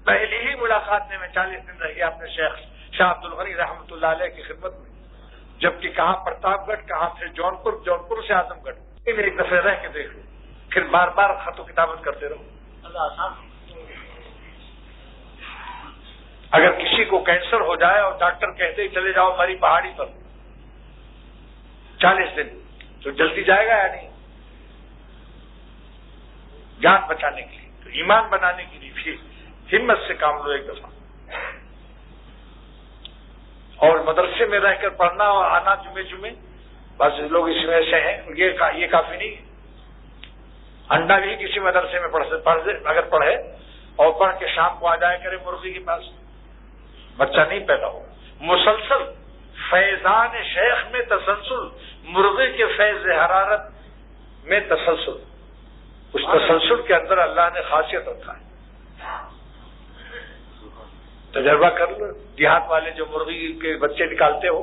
پہلی ہی ملاقات میں 40 دن رہ گیا اپنے شیخ شاہ عبد الغنی رحمۃ اللہ علیہ کی خدمت میں، جبکہ کہاں پرتاپ گڑھ، کہاں پھر جونپور سے اعظم گڑھ، ایک دفعہ رہ کے دیکھ لو، پھر بار بار خط و کتابت کرتے رہو۔ اللہ آسان۔ اگر کسی کو کینسر ہو جائے اور ڈاکٹر کہتے ہی چلے جاؤ ہماری پہاڑی پر 40 دن، تو جلدی جائے گا یا نہیں؟ جان بچانے کے لیے، تو ایمان بنانے کے لیے بھی ہمت سے کام لو ایک دفعہ، اور مدرسے میں رہ کر پڑھنا اور آنا جمعے، بس لوگ اس میں سے ہیں، یہ کافی نہیں ہے۔ انڈا بھی کسی مدرسے میں اگر پڑھے اور پڑھ کے شام کو آ جائے کرے مرغی کے پاس، بچہ نہیں پیدا ہو۔ مسلسل فیضان شیخ میں تسلسل، مرغی کے فیض حرارت میں تسلسل، اس تسلسل کے اندر اللہ نے خاصیت رکھا ہے۔ تجربہ کر لو، دیہات والے جو مرغی کے بچے نکالتے ہو،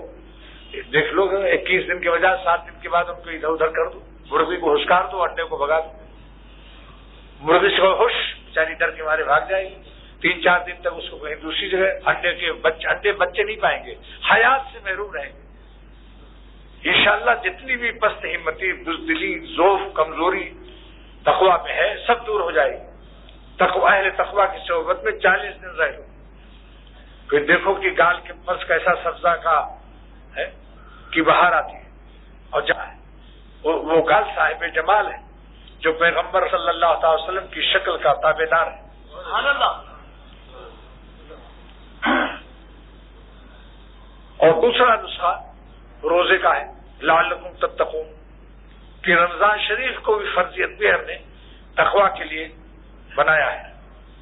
دیکھ لو 21 دن کے بجائے 7 دن کے بعد ان کو ادھر ادھر کر دو، مرغی کو ہشکار دو، انڈے کو بھگا دو، مرغی سے ہوش بیچاری ڈر کے مارے بھاگ جائے گی، 3-4 دن تک اس کو کہیں دوسری جگہ انڈے بچے نہیں پائیں گے، حیات سے محروم رہیں گے۔ انشاءاللہ جتنی بھی پست ہمتی، بزدلی، ضعف، کمزوری تقویٰ میں ہے سب دور ہو جائے گی۔ اہل تقویٰ کی صحبت میں 40 دن رہ لو، پھر دیکھو کہ گال کے پس کیسا سبزہ کا ہے کہ بہار آتی ہے، اور وہ گال صاحب جمال ہے جو پیغمبر صلی اللہ تعالی وسلم کی شکل کا تابع دار ہے۔ سبحان اللہ۔ اور دوسرا نسخہ روزے کا ہے، لعلکم تتقون، کہ رمضان شریف کو بھی فرضیت بھی ہم نے تقویٰ کے لیے بنایا ہے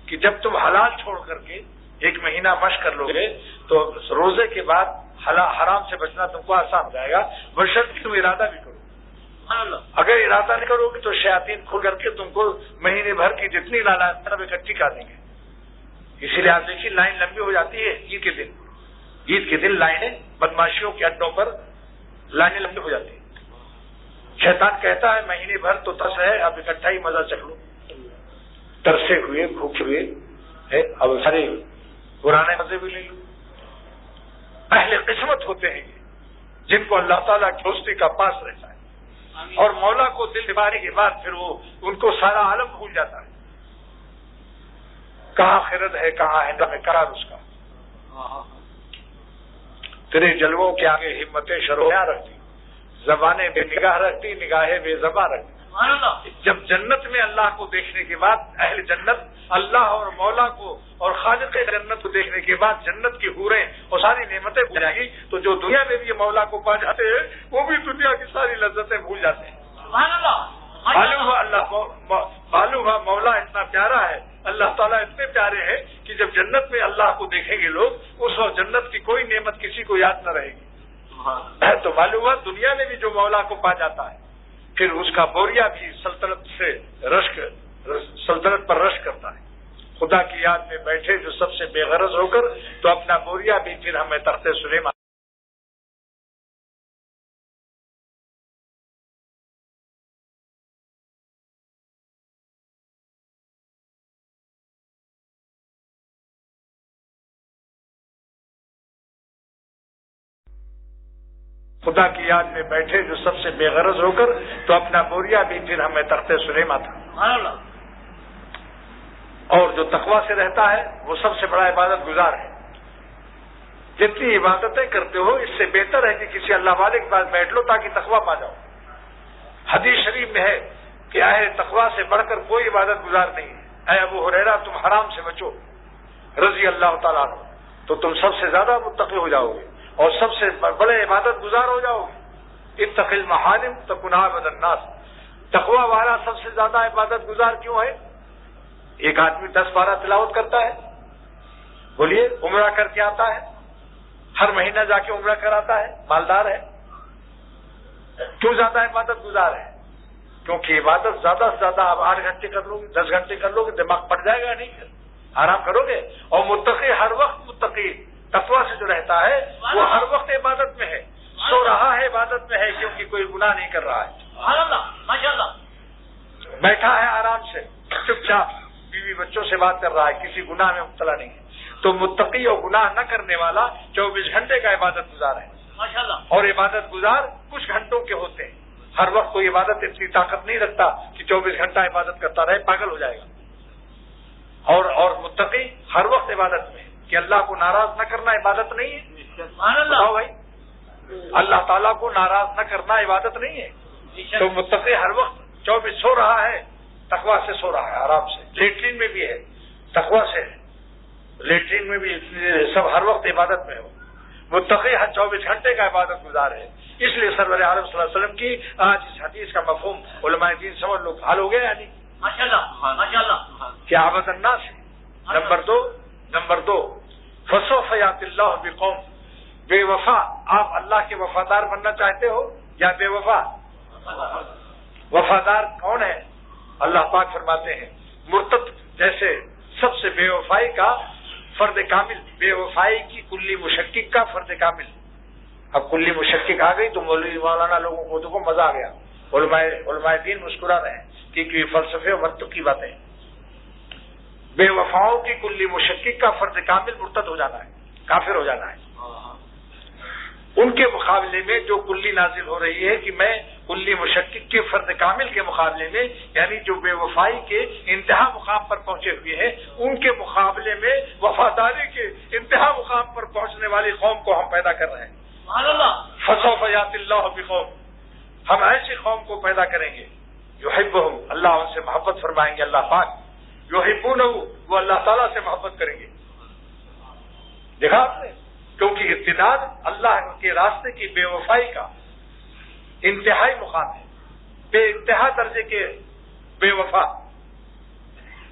کہ جب تم حلال چھوڑ کر کے 1 مہینہ مشق کر لو گے تو روزے کے بعد حرام سے بچنا تم کو آسان ہو جائے گا، بشرطے تم ارادہ بھی کرو۔ اگر ارادہ نہیں کرو گے تو شیاطین کھل کر کے تم کو مہینے بھر کی جتنی لالچ سب اکٹھی کر دیں گے۔ اسی لیے آپ دیکھیے لائن لمبی ہو جاتی ہے، عید کے دن لائنیں بدماشیوں کے اڈوں پر لائنیں لمبی ہو جاتی ہیں۔ شیطان کہتا ہے مہینے بھر تو ترس ہے، اب اکٹھا ہی مزہ چکھ لو، ترسے ہوئے بھوکے ہوئے اب سارے پرانے مزے بھی لے لو۔ اہل قسمت ہوتے ہیں جن کو اللہ تعالیٰ کی دوستی کا پاس رہتا ہے، اور مولا کو دل نبھانے کے بعد پھر وہ ان کو سارا عالم بھول جاتا ہے، کہاں خرد ہے کہاں ہے قرار اس کا۔ تیرے جلووں کے آگے ہمتیں شروع رکھتی، زبانیں بے نگاہ رکھتی، نگاہیں بے زباں رکھتی۔ جب جنت میں اللہ کو دیکھنے کے بعد اہل جنت اللہ اور مولا کو اور خالق جنت کو دیکھنے کے بعد جنت کی حوریں اور ساری نعمتیں بھول جائیں گی، تو جو دنیا میں بھی یہ مولا کو پا جاتے ہیں وہ بھی دنیا کی ساری لذتیں بھول جاتے ہیں۔ معلوم ہوا مولا اتنا پیارا ہے، اللہ تعالیٰ اتنے پیارے ہیں کہ جب جنت میں اللہ کو دیکھیں گے لوگ، اس وقت جنت کی کوئی نعمت کسی کو یاد نہ رہے گی۔ تو معلوم ہوا دنیا میں بھی جو مولا کو پا جاتا ہے پھر اس کا بوریا بھی سلطنت پر رشک کرتا ہے۔ خدا کی یاد میں بیٹھے جو سب سے بے غرض ہو کر تو اپنا بوریا بھی پھر ہمیں تخت سلیمان۔ خدا کی یاد میں بیٹھے جو سب سے بے غرض ہو کر تو اپنا بوریا بھی پھر ہمیں تخت سلیمان تھا۔ اور جو تقویٰ سے رہتا ہے وہ سب سے بڑا عبادت گزار ہے۔ جتنی عبادتیں کرتے ہو اس سے بہتر ہے کہ کسی اللہ والے کے پاس بیٹھ لو تاکہ تقویٰ پا جاؤ. حدیث شریف میں ہے کہ اہل تقویٰ سے بڑھ کر کوئی عبادت گزار نہیں ہے. اے ابو ہریرہ تم حرام سے بچو رضی اللہ تعالیٰ عنہ تو تم سب سے زیادہ متقی ہو جاؤ گے اور سب سے بڑے عبادت گزار ہو جاؤ گے. اتق المحارم تکن عبد الناس. تقویٰ والا سب سے زیادہ عبادت گزار کیوں ہے؟ ایک آدمی 10-12 تلاوت کرتا ہے, بولیے عمرہ کر کے آتا ہے, ہر مہینہ جا کے عمرہ کراتا ہے, مالدار ہے. کیوں زیادہ عبادت گزار ہے؟ کیونکہ عبادت زیادہ سے زیادہ آپ 8 گھنٹے کر لو گے, 10 گھنٹے کر لو گے, دماغ پڑ جائے گا نہیں, آرام کرو گے. اور متقی ہر وقت متقی تقویٰ سے جو رہتا ہے وہ ہر وقت عبادت میں ہے, سو رہا ہے عبادت میں ہے کیونکہ کوئی گناہ نہیں کر رہا ہے. بیٹھا ہے آرام سے چپ چاپ بیوی بچوں سے بات کر رہا ہے, کسی گناہ میں مبتلا نہیں ہے. تو متقی اور گناہ نہ کرنے والا 24 گھنٹے کا عبادت گزار ہے. اور عبادت گزار کچھ گھنٹوں کے ہوتے ہیں. ہر وقت کوئی عبادت اتنی طاقت نہیں رکھتا کہ 24 گھنٹہ عبادت کرتا رہے, پاگل ہو جائے گا. اور متقی ہر وقت عبادت میں کہ اللہ کو ناراض نہ کرنا عبادت نہیں ہے. بتاؤ بھائی, اللہ تعالیٰ کو ناراض نہ کرنا عبادت نہیں ہے. تو متقی ہر وقت 24 سو رہا ہے, تقویٰ سے سو رہا ہے آرام سے. لیٹرین میں بھی ہے تقویٰ سے, لیٹرین میں بھی, سب ہر وقت عبادت میں ہو. متقی ہر 24 گھنٹے کا عبادت گزار ہے. اس لیے سرور عالم صلی اللہ علیہ وسلم کی آج اس حدیث کا مفہوم علماء دین سمجھ لوگ حل ہو گیا. یعنی کیا عبد الناس ہے. نمبر دو فسوف یأتی اللہ بقوم. بے وفا, آپ اللہ کے وفادار بننا چاہتے ہو یا بے وفا؟ وفادار کون ہے؟ اللہ پاک فرماتے ہیں مرتد جیسے سب سے بے وفائی کا فرد کامل, بے وفائی کی کلی مشکک کا فرد کامل. اب کلی مشکک آ گئی تو مولوی مولانا لوگوں کو دیکھو مزہ آ گیا, علماء دین مسکرا رہے ہیں کیونکہ یہ فلسفے اور منطق کی باتیں. بے وفاؤں کی کلی مشکک کا فرد کامل مرتد ہو جانا ہے, کافر ہو جانا ہے. ان کے مقابلے میں جو کلی نازل ہو رہی ہے کہ میں کلی مشکک کے فرد کامل کے مقابلے میں, یعنی جو بے وفائی کے انتہا مقام پر پہنچے ہوئے ہیں, ان کے مقابلے میں وفاداری کے انتہا مقام پر پہنچنے والی قوم کو ہم پیدا کر رہے ہیں. فسوف یأتی اللہ بقوم, ہم ایسی قوم کو پیدا کریں گے یحبہم, اللہ ان سے محبت فرمائیں گے. اللہ پاک یحبونہ, وہ اللہ تعالیٰ سے محبت کریں گے. دیکھا آپ نے, کیونکہ ارتداد اللہ کے راستے کی بے وفائی کا انتہائی مقام ہے. بے انتہا درجے کے بے وفا,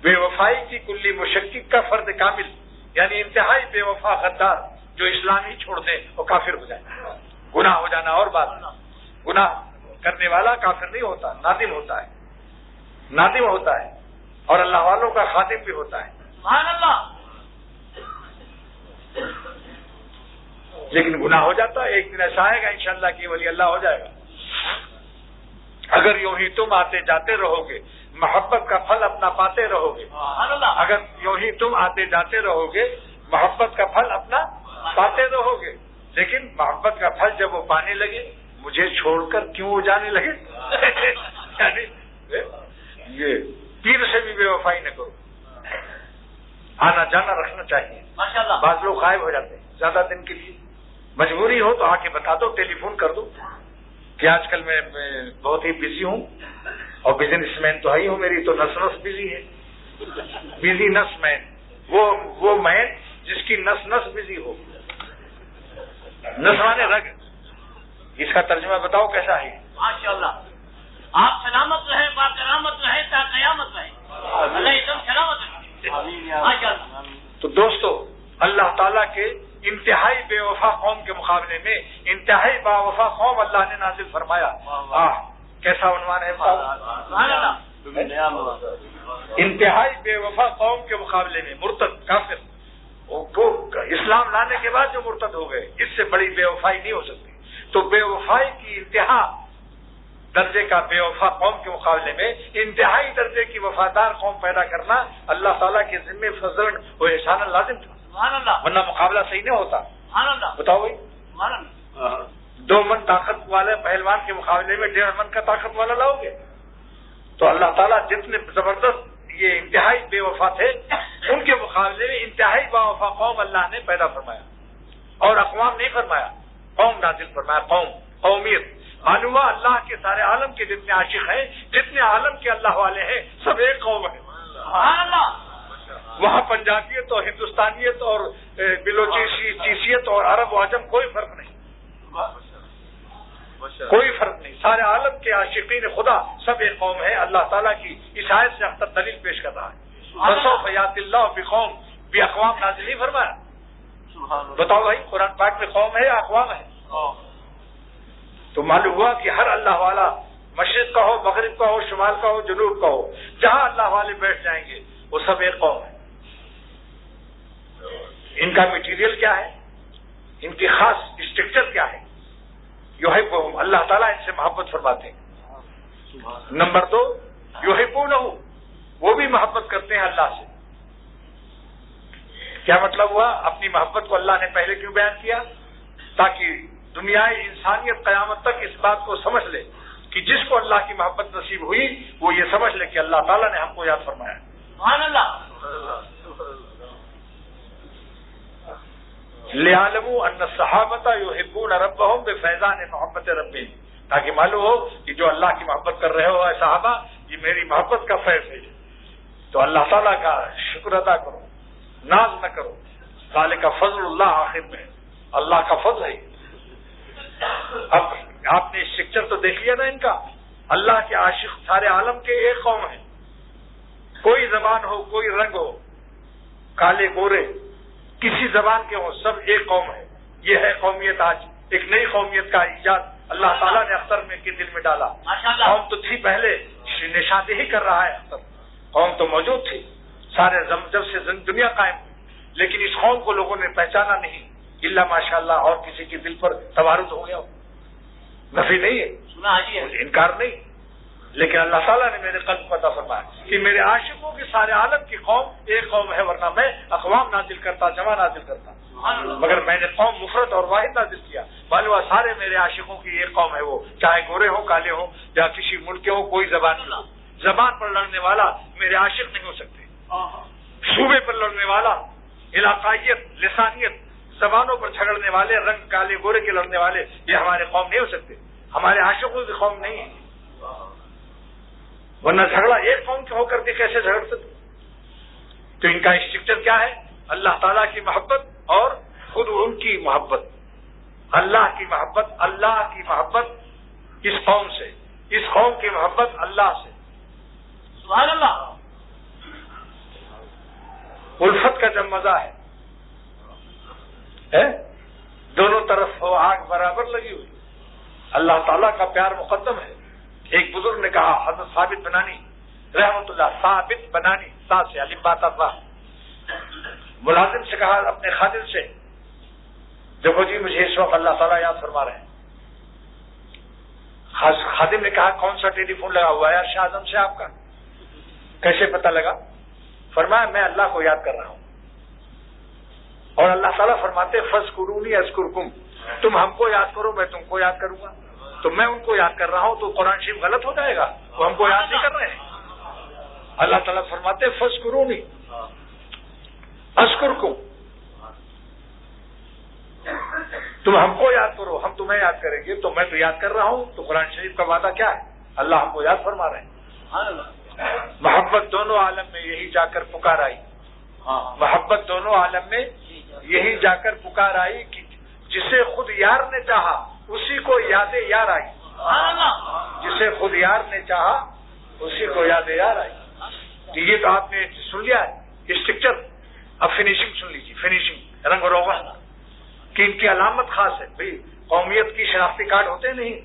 بے وفائی کی کلی مشکک کا فرد کامل, یعنی انتہائی بے وفا غدار جو اسلام ہی چھوڑ دے وہ کافر ہو جائے. گناہ ہو جانا اور بات, گناہ کرنے والا کافر نہیں ہوتا, نادم ہوتا ہے, نادم ہوتا ہے, اور اللہ والوں کا خادم بھی ہوتا ہے. سبحان اللہ. لیکن گناہ ہو جاتا ہے, ایک دن ایسا آئے گا انشاءاللہ کہ ولی اللہ ہو جائے گا. اگر یوں ہی تم آتے جاتے رہو گے محبت کا پھل اپنا پاتے رہو گے. اگر یوں ہی تم آتے جاتے رہو گے محبت کا پھل اپنا پاتے رہو گے. لیکن محبت کا پھل جب وہ پانے لگے, مجھے چھوڑ کر کیوں وہ جانے لگے, یعنی یہ پیر سے بھی بے وفائی نہ کرو. آنا جانا رکھنا چاہیے. بعض لوگ غائب ہو جاتے ہیں زیادہ دن کے لیے, مجبوری ہو تو آ کے بتا دو, ٹیلی فون کر دو کہ آج کل میں بہت ہی بزی ہوں, اور بزنس مین تو ہی ہوں, میری تو نس نس بزی ہے. بزی نس مین, وہ مین جس کی نس نس بزی ہو. نس مانے رگ, اس کا ترجمہ بتاؤ کیسا ہے؟ ماشاءاللہ, آپ سلامت رہیں, باقیامت رہیں, تا قیامت رہیں, اللہ ایک دم سلامت رہیں. ماشاءاللہ. تو دوستو, اللہ تعالیٰ کے انتہائی بے وفا قوم کے مقابلے میں انتہائی با وفا قوم اللہ نے نازل فرمایا. کیسا عنوان ہے؟ انتہائی بے وفا قوم کے مقابلے میں مرتد کافر, وہ اسلام لانے کے بعد جو مرتد ہو گئے, اس سے بڑی بے وفائی نہیں ہو سکتی. تو بے وفائی کی انتہا درجے کا بے وفا قوم کے مقابلے میں انتہائی درجے کی وفادار قوم پیدا کرنا اللہ تعالیٰ کے ذمے فضل و احسان لازم تھا, ورنہ مقابلہ صحیح نہیں ہوتا. بتاؤ بھائی, 2 من طاقت والے پہلوان کے مقابلے میں 1.5 من کا طاقت والا لاؤ گے. تو اللہ تعالیٰ جتنے زبردست یہ انتہائی بے وفا تھے, ان کے مقابلے میں انتہائی با وفا قوم اللہ نے پیدا فرمایا. اور اقوام نہیں فرمایا، قوم نازل فرمایا، قومیت۔ معلوم ہوا اللہ کے سارے عالم کے جتنے عاشق ہیں، جتنے عالم کے اللہ والے ہیں، سب ایک قوم ہے۔ سبحان اللہ۔ وہاں پنجابیت اور ہندوستانیت اور بلوچیسیت اور عرب و عجم کوئی فرق نہیں، کوئی فرق نہیں، سارے عالم کے عاشقین خدا سب ایک قوم ہے۔ اللہ تعالیٰ کی اس آیت سے اختر دلیل پیش کر رہا ہے۔ فسوف یأتی اللہ بقوم، باقوام نازل نہیں فرمایا۔ بتاؤ بھائی، قرآن پاک میں قوم ہے یا اقوام ہے؟ تو معلوم ہوا کہ ہر اللہ والا، مشرق کا ہو، مغرب کا ہو، شمال کا ہو، جنوب کا ہو، جہاں اللہ والے بیٹھ جائیں گے وہ سب ایک قوم ہے۔ ان کا میٹیریل کیا ہے، ان کی خاص اسٹرکچر کیا ہے؟ یحبہم، اللہ تعالیٰ ان سے محبت فرماتے ہیں۔ نمبر 2، یحبونہ، وہ بھی محبت کرتے ہیں اللہ سے۔ کیا مطلب ہوا؟ اپنی محبت کو اللہ نے پہلے کیوں بیان کیا؟ تاکہ دنیا انسانیت قیامت تک اس بات کو سمجھ لے کہ جس کو اللہ کی محبت نصیب ہوئی وہ یہ سمجھ لے کہ اللہ تعالیٰ نے ہم کو یاد فرمایا۔ سبحان اللہ۔ لِيَعْلَمُوا أَنَّ الصَّحَابَةَ يُحِبُّونَ رَبَّهُمْ بِفَيْضَانِ مُحَبَّةِ رَبِّهِمْ، تاکہ معلوم ہو کہ جو اللہ کی محبت کر رہے ہو اے صحابہ، یہ میری محبت کا فیض ہے۔ تو اللہ تعالیٰ کا شکر ادا کرو، ناز نہ کرو۔ ذالک فضل اللہ، آخر میں اللہ کا فضل ہے۔ اب آپ نے اسٹرکچر تو دیکھ لیا نا ان کا۔ اللہ کے عاشق سارے عالم کے ایک قوم ہے، کوئی زبان ہو، کوئی رنگ ہو، کالے گورے، کسی زبان کے ہوں، سب ایک قوم ہے۔ یہ ہے قومیت۔ آج ایک نئی قومیت کا ایجاد اللہ تعالیٰ نے اختر میں کے دل میں ڈالا۔ قوم تو تھی پہلے، نشاندہی کر رہا ہے اختر، قوم تو موجود تھی سارے جب سے دنیا قائم ہوئی، لیکن اس قوم کو لوگوں نے پہچانا نہیں، الا ماشاءاللہ اور کسی کے دل پر توارد ہو گیا ہو۔ نفی نہیں ہے، سنا حاجی ہے، انکار نہیں، لیکن اللہ تعالیٰ نے میرے قلب کو عطا فرمایا کہ میرے عاشقوں کے سارے عالم کی قوم ایک قوم ہے، ورنہ میں اقوام نازل کرتا، جمع نازل کرتا، مگر میں نے قوم مفرد اور واحد نازل کیا۔ معلوم سارے میرے عاشقوں کی ایک قوم ہے، وہ چاہے گورے ہوں، کالے ہوں، یا کسی ملک کے ہوں، کوئی زبان پر لڑنے والا میرے عاشق نہیں ہو سکتے، صوبے پر لڑنے والا، علاقائیت، لسانیت، زبانوں پر جھگڑنے والے، رنگ کالے گورے کے لڑنے والے، یہ ہمارے قوم نہیں ہو سکتے، ہمارے عاشقوں کی قوم نہیں ہے، ورنہ جھگڑا ایک قوم کے ہو کر کے کیسے جھگڑ سکتے؟ تو ان کا اسٹرکچر کیا ہے؟ اللہ تعالیٰ کی محبت اور خود ان کی محبت، اللہ کی محبت، اللہ کی محبت اس قوم سے، اس قوم کی محبت اللہ سے۔ سبحان اللہ۔ الفت کا جب مزہ ہے، دونوں طرف ہو آگ برابر لگی ہوئی، اللہ تعالیٰ کا پیار مقدم ہے۔ ایک بزرگ نے کہا، حضرت ثابت بنانی رحمت اللہ، ثابت بنانی، سا سے الف با تا، ملازم سے کہا اپنے خادم سے، دیکھو جی مجھے اس وقت اللہ تعالیٰ یاد فرما رہے ہیں۔ خادم نے کہا کون سا ٹیلی فون لگا ہوا ہے شاہ اعظم سے آپ کا؟ کیسے پتہ لگا؟ فرمایا میں اللہ کو یاد کر رہا ہوں، اور اللہ تعالیٰ فرماتے فاذکرونی اذکرکم، تم ہم کو یاد کرو میں تم کو یاد کروں گا۔ تو میں ان کو یاد کر رہا ہوں تو قرآن شریف غلط ہو جائے گا، وہ ہم کو یاد نہیں کر رہے ہیں۔ اللہ تعالیٰ فرماتے فاذکرونی اذکرکم، تم ہم کو یاد کرو ہم تمہیں یاد کریں گے۔ تو میں تو یاد کر رہا ہوں، تو قرآن شریف کا وعدہ کیا ہے؟ اللہ ہم کو یاد فرما رہے ہیں۔ محبت دونوں عالم میں یہی جا کر پکار آئی، محبت دونوں عالم میں یہی جا کر پکار آئی کہ جسے خود یار نے چاہا اسی کو یاد یار آئی، جسے خود یار نے چاہا اسی کو یاد یار آئی۔ تو یہ تو آپ نے سن لیا ہے اسٹرکچر، اب فنیشنگ سن لیجیے، فنیشنگ رنگ و روغن کہ ان کی علامت خاص ہے۔ بھائی قومیت کی شناختی کارڈ ہوتے نہیں،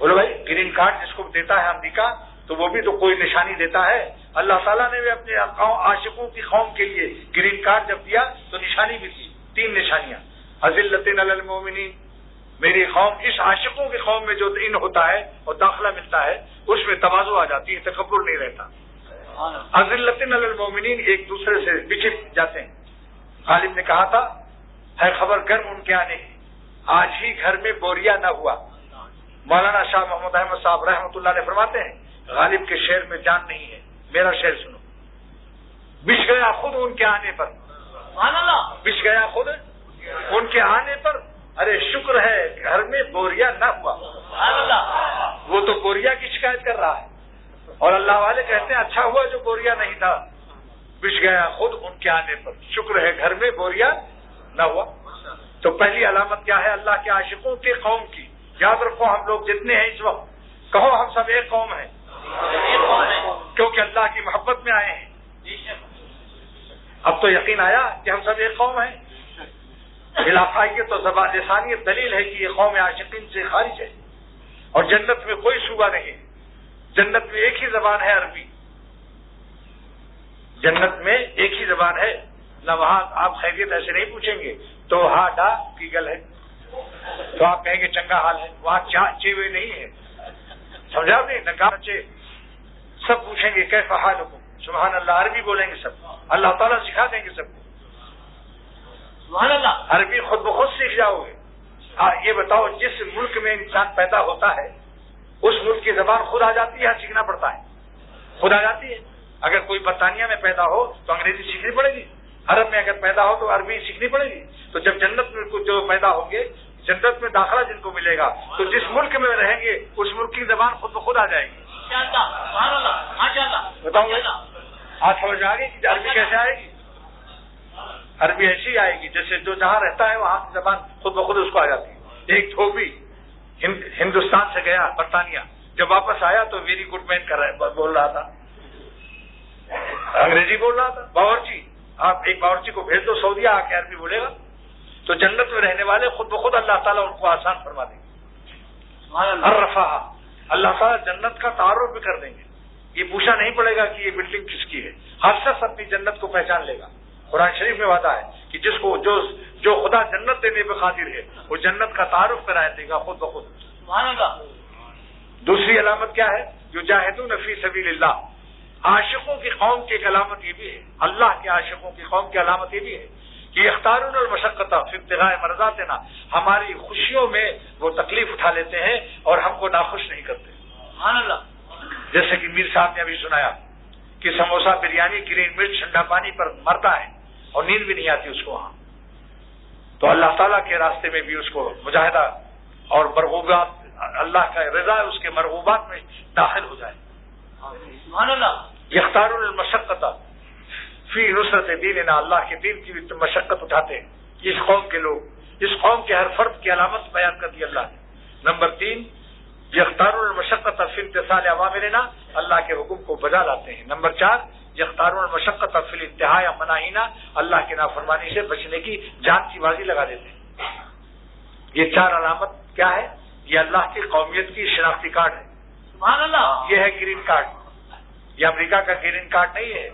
بولو بھائی گرین کارڈ جس کو دیتا ہے امریکہ تو وہ بھی تو کوئی نشانی دیتا ہے۔ اللہ تعالیٰ نے بھی اپنے عاشقوں کی قوم کے لیے گرین کارڈ جب دیا تو نشانی بھی تھی، 3 نشانیاں، اذلۃ علی المؤمنین، میری قوم، اس عاشقوں کی قوم میں جو ان ہوتا ہے اور داخلہ ملتا ہے اس میں تواضع آ جاتی ہے، تکبر نہیں رہتا۔ اذلۃ علی المؤمنین، ایک دوسرے سے بچھڑ جاتے ہیں۔ غالب نے کہا تھا ہے خبر گرم ان کے آنے کی، آج ہی گھر میں بوریا نہ ہوا۔ مولانا شاہ محمد احمد صاحب رحمۃ اللہ علیہ فرماتے ہیں غالب کے شعر میں جان نہیں ہے، میرا شعر سنو۔ بچھ گیا خود ان کے آنے پر، بچھ گیا خود ان کے آنے پر ارے شکر ہے گھر میں بوریا نہ ہوا. وہ تو بوریا کی شکایت کر رہا ہے اور اللہ والے کہتے ہیں اچھا ہوا جو بوریا نہیں تھا, بچ گیا خود ان کے آنے پر. شکر ہے گھر میں بوریا نہ ہوا. تو پہلی علامت کیا ہے؟ اللہ کے عاشقوں کی قوم کی. یاد رکھو ہم لوگ جتنے ہیں اس وقت, کہو ہم سب ایک قوم ہیں, کیونکہ اللہ کی محبت میں آئے ہیں. اب تو یقین آیا کہ ہم سب ایک قوم ہیں. علاقائیت تو زبان لسانیت دلیل ہے کہ یہ قوم عاشقین سے خارج ہے. اور جنت میں کوئی صوبہ نہیں ہے. جنت میں ایک ہی زبان ہے عربی. جنت میں ایک ہی زبان ہے. نہ وہاں آپ خیریت ایسے نہیں پوچھیں گے تو ہاں ڈا کی گل ہے تو آپ کہیں گے چنگا حال ہے. وہاں چیوے نہیں ہے, سمجھا نہیں؟ نکاح بچے سب پوچھیں گے کیف حالکم, سبحان اللہ عربی بولیں گے سب. اللہ تعالیٰ سکھا دیں گے سب کو. سبحان اللہ. عربی خود بخود سیکھ جاؤ گے. ہاں یہ بتاؤ جس ملک میں انسان پیدا ہوتا ہے اس ملک کی زبان خود آ جاتی ہے, سیکھنا پڑتا ہے؟ خود آ جاتی ہے. اگر کوئی برطانیہ میں پیدا ہو تو انگریزی سیکھنی پڑے گی. عرب میں اگر پیدا ہو تو عربی سیکھنی پڑے گی. تو جب جنت میں جو پیدا ہوں گے, جنت میں داخلہ جن کو ملے گا تو جس ملک میں رہیں گے اس ملک کی زبان خود بخود آ جائے گی. بتاؤ آج سمجھ آ گئی کہ عربی کیسے آئے گی؟ عربی ایسی آئے گی جیسے جو جہاں رہتا ہے وہاں کی زبان خود بخود اس کو آ جاتی ہے. ایک دھوبی ہندوستان سے گیا برطانیہ, جب واپس آیا تو ویری گڈ مین بول رہا تھا, انگریزی بول رہا تھا. باورچی, آپ ایک باورچی کو بھیج دو سعودیہ, آ کے عربی بولے گا. تو جنت میں رہنے والے خود بخود اللہ تعالیٰ ان کو آسان فرما دیں گے. الرفاہ, اللہ تعالیٰ جنت کا تعارف بھی کر دیں گے. یہ پوچھنا نہیں پڑے گا کہ یہ بلڈنگ کس کی ہے. ہر شخص اپنی جنت کو پہچان لے گا. قرآن شریف میں وعدہ ہے کہ جس کو جو خدا جنت دینے پہ قادر ہے وہ جنت کا تعارف کرا دے گا خود بخود. سبحان اللہ. دوسری علامت کیا ہے؟ یجاہدون فی سبیل اللہ. عاشقوں کی قوم کی ایک علامت یہ بھی ہے, اللہ کے عاشقوں کی قوم کی علامت یہ بھی ہے کہ یختارون المشقۃ فی ابتغاء مرضاتنا. ہماری خوشیوں میں وہ تکلیف اٹھا لیتے ہیں اور ہم کو ناخوش نہیں کرتے. سبحان اللہ. جیسے کہ میر صاحب نے ابھی سنایا کہ سموسہ بریانی گرین مرچ ٹھنڈا پانی پر مرتا ہے اور نیند بھی نہیں آتی اس کو وہاں. تو اللہ تعالیٰ کے راستے میں بھی اس کو مجاہدہ اور مرغوبات, اللہ کا رضا اس کے مرغوبات میں داخل ہو جائے. سبحان اللہ. یختارون المشقۃ فی نصرت دیننا. اللہ کے دین کی بھی مشقت اٹھاتے ہیں اس قوم کے لوگ. اس قوم کے ہر فرد کی علامت بیان کر دی اللہ نے. نمبر 3, یختارون المشقۃ فی امتثال اوامرنا. اللہ کے حکم کو بجا لاتے ہیں. نمبر 4, یختارون المشقۃ فی الانتہاء مناہینا. اللہ کی نافرمانی سے بچنے کی جان کی بازی لگا دیتے ہیں. یہ 4 علامت کیا ہے؟ یہ اللہ کی قومیت کی شناختی کارڈ ہے. سبحان اللہ. یہ ہے گرین کارڈ. یہ امریکہ کا گرین کارڈ نہیں ہے,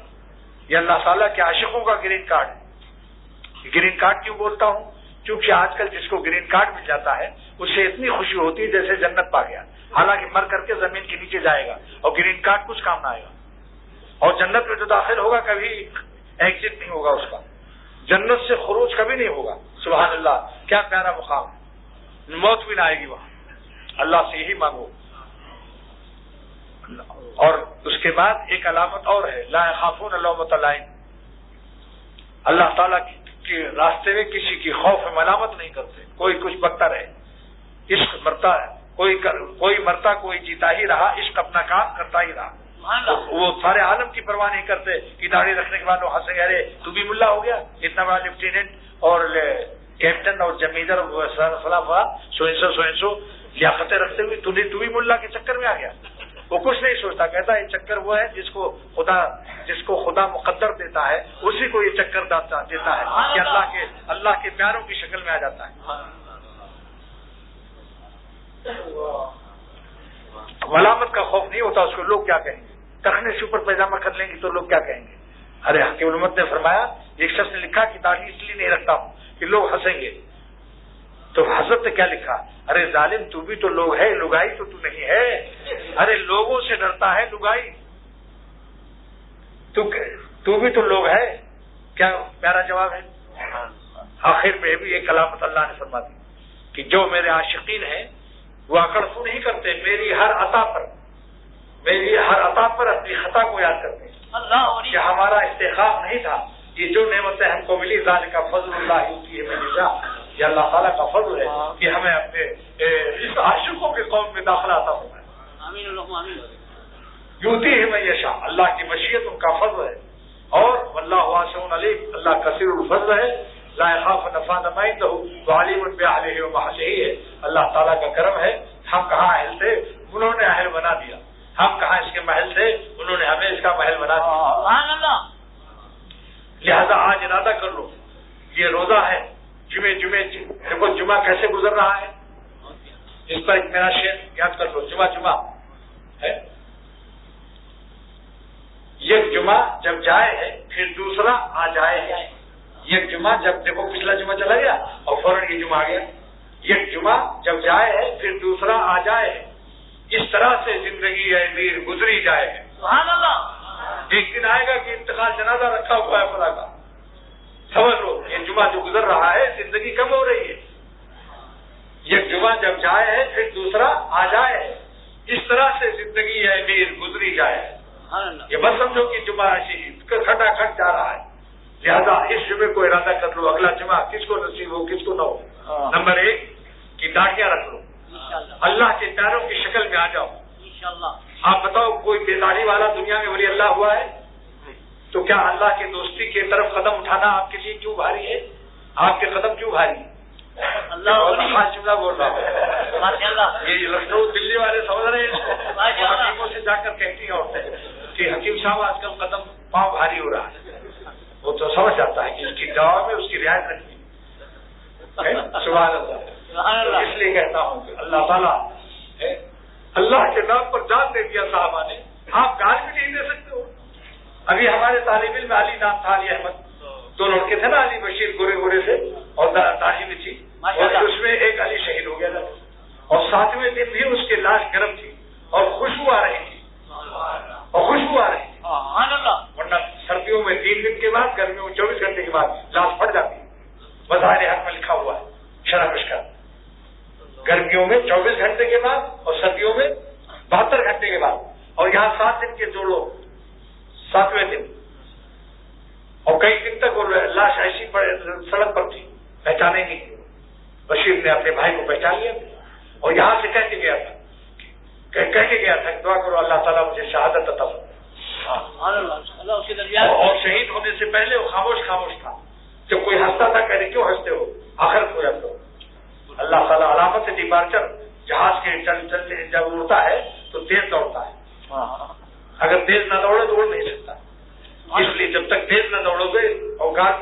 یہ اللہ تعالیٰ کے عاشقوں کا گرین کارڈ ہے. گرین کارڈ کیوں بولتا ہوں؟ کیونکہ آج کل جس کو گرین کارڈ مل جاتا ہے اسے اتنی خوشی ہوتی ہے جیسے جنت پا گیا, حالانکہ مر کر کے زمین کے نیچے جائے گا اور گرین کارڈ کچھ کام نہ آئے گا. اور جنت میں جو داخل ہوگا کبھی ایگزٹ نہیں ہوگا اس کا, جنت سے خروج کبھی نہیں ہوگا. سبحان اللہ, کیا پیارا مقام ہے. موت بھی نہ آئے گی وہاں. اللہ سے یہی مانگو. اور اس کے بعد ایک علامت اور ہے, لا یخافون لومۃ لائم. اللہ تعالیٰ کے راستے میں کسی کی خوف ملامت نہیں کرتے. کوئی کچھ بکتا رہے, عشق مرتا ہے, کوئی مرتا کوئی جیتا ہی رہا, عشق اپنا کام کرتا ہی رہا. وہ سارے عالم کی پرواہ نہیں کرتے کہ داڑھی رکھنے کے بعد وہ ہنسیں گے, ارے تو بھی ملا ہو گیا, اتنا بڑا لیفٹیننٹ اور کیپٹن اور جمیدر سو لیاقتیں رکھتے ہوئے تو بھی ملا کے چکر میں آ گیا. وہ کچھ نہیں سوچتا, کہتا ہے یہ چکر وہ ہے جس کو خدا مقدر دیتا ہے, اسی کو یہ چکر دیتا ہے کہ اللہ کے پیاروں کی شکل میں آ جاتا ہے. ملامت کا خوف نہیں ہوتا اس کو. لوگ کیا کہیں گے؟ ٹخنے سے اوپر پیجامہ کر لیں گے تو لوگ کیا کہیں گے؟ ارے حکیم الامت نے فرمایا, ایک شخص نے لکھا کہ داڑھی اس لیے نہیں رکھتا ہوں کہ لوگ ہنسیں گے. تو حضرت نے کیا لکھا؟ ارے ظالم تو بھی تو لوگ ہے, لگائی تو نہیں ہے. ارے لوگوں سے ڈرتا ہے لگائی, تو بھی تو لوگ ہے. کیا پیارا جواب ہے. آخر میں بھی ایک علامت اللہ نے فرما دی کہ جو میرے عاشقین ہیں وہ اکڑفو نہیں کرتے, میری ہر عطا پر اپنی خطا کو یاد کرتے ہیں کہ ہمارا استحقاق نہیں تھا, یہ جو نعمتیں ہم کو ملی ذالک فضل اللہ یؤتیہ من یشاء، یہ اللہ تعالیٰ کا فضل ہے کہ ہمیں اپنے اس عاشقوں کے قوم میں داخلہ عطا فرمائے. آمین اللہم آمین. یؤتیہ من یشاء، اللہ کی مشیت ان کا فضل ہے. اور واللہ واسع علیم، اللہ کثیر الفضل ہے. لا يخاف نفع ما عنده وعلیم بأهله ومحله ہے. اللہ تعالیٰ کا کرم ہے. ہم کہاں اہل تھے، انہوں نے اہل بنا دیا. ہم کہاں اس کے محل تھے، انہوں نے ہمیں اس کا محل بنا دیا. سبحان اللہ. لہذا آج ارادہ کر لو، یہ روزہ ہے، جمعے دیکھو جمعہ کیسے گزر رہا ہے. اس پر ایک میرا شعر یاد کر لو. جمعہ ہے، یک جمعہ جب جائے ہے پھر دوسرا آ جائے ہے. یک جمعہ جب دیکھو پچھلا جمعہ چلا گیا اور فوراً یہ جمعہ آ گیا. یک جمعہ جب جائے ہے پھر دوسرا آ جائے ہے، اس طرح سے زندگی ہے دیر گزری جائے ہے. سبحان اللہ. ایک دن آئے گا کہ انتقال جنازہ رکھا ہوا ہے فلاں کا. سمجھ لو یہ جمعہ جو گزر رہا ہے زندگی کم ہو رہی ہے. یک جمعہ جب جائے ہے پھر دوسرا آ جائے ہے، اس طرح سے زندگی ہے دیر گزری جائے ہے. یہ بس سمجھو کہ جمعہ ایسی کھٹا کھٹ جا رہا ہے. لہذا اس جمعے کو ارادہ کر لو اگلا جمعہ کس کو نصیب ہو کس کو نہ ہو. نمبر 1 کی داڑیاں رکھ لو، اللہ کے پیاروں کی شکل میں آ جاؤ. آپ بتاؤ کوئی بے داڑھی والا دنیا میں ولی اللہ ہوا ہے؟ تو کیا اللہ کی دوستی کی طرف قدم اٹھانا آپ کے لیے کیوں بھاری ہے؟ آپ کے قدم کیوں بھاری؟ اللہ خاص جملہ بول رہا ہوں. یہ لکھنؤ دلی والے سمجھ رہے ہیں، حکیموں سے جا کر کہتی ہیں عورتیں کہ حکیم صاحب آج کل قدم پاؤں بھاری ہو رہا ہے. وہ تو سمجھ جاتا ہے کہ اس کی دعا میں اس کی رعایت رکھنی. سبحان اللہ. تو اس لیے کہتا ہوں کہ اللہ تعالیٰ اللہ کے نام پر جان دے دیا صحابہ نے. آپ گالی بھی نہیں دے سکتے ہو. ابھی ہمارے طالب علم میں علی نام تھا، علی احمد، 2 لڑکے تھے نا، علی بشیر گورے سے اور داڑھی بھی تھی، اور اس میں ایک علی شہید ہو گیا تھا. اور 7ویں دن بھی اس کی لاش گرم تھی اور خوشبو آ رہی تھی، ورنہ سردیوں میں 3 دن کے بعد، گرمیوں میں 24 گھنٹے کے بعد لاش پھٹ جاتی. مظاہر حق میں لکھا ہوا ہے شرح کا، گرمیوں میں 24 گھنٹے کے بعد اور سردیوں میں 72 گھنٹے کے بعد. اور یہاں 7 دن کے جوڑو، 7ویں دن اور کئی دن تک وہ لاش ایسی سڑک پر تھی، پہچانے نہیں. بشیر نے اپنے بھائی کو پہچان لیا اور یہاں سے کہہ کے گیا تھا کہ دعا کرو اللہ تعالیٰ مجھے شہادت عطا فرمائے. اور شہید ہونے سے پہلے وہ خاموش تھا. جب کوئی ہنستا تھا کہتے کیوں ہنستے ہو، آخر ہو جاتے ہو. اللہ تعالیٰ علامت ڈپارچر، جہاز کے چلنے جب اڑتا ہے تو تیز دوڑتا ہے. اگر تیز نہ دوڑے تو اڑ نہیں سکتا. اس لیے جب تک تیز نہ دوڑو گے اور گاڑ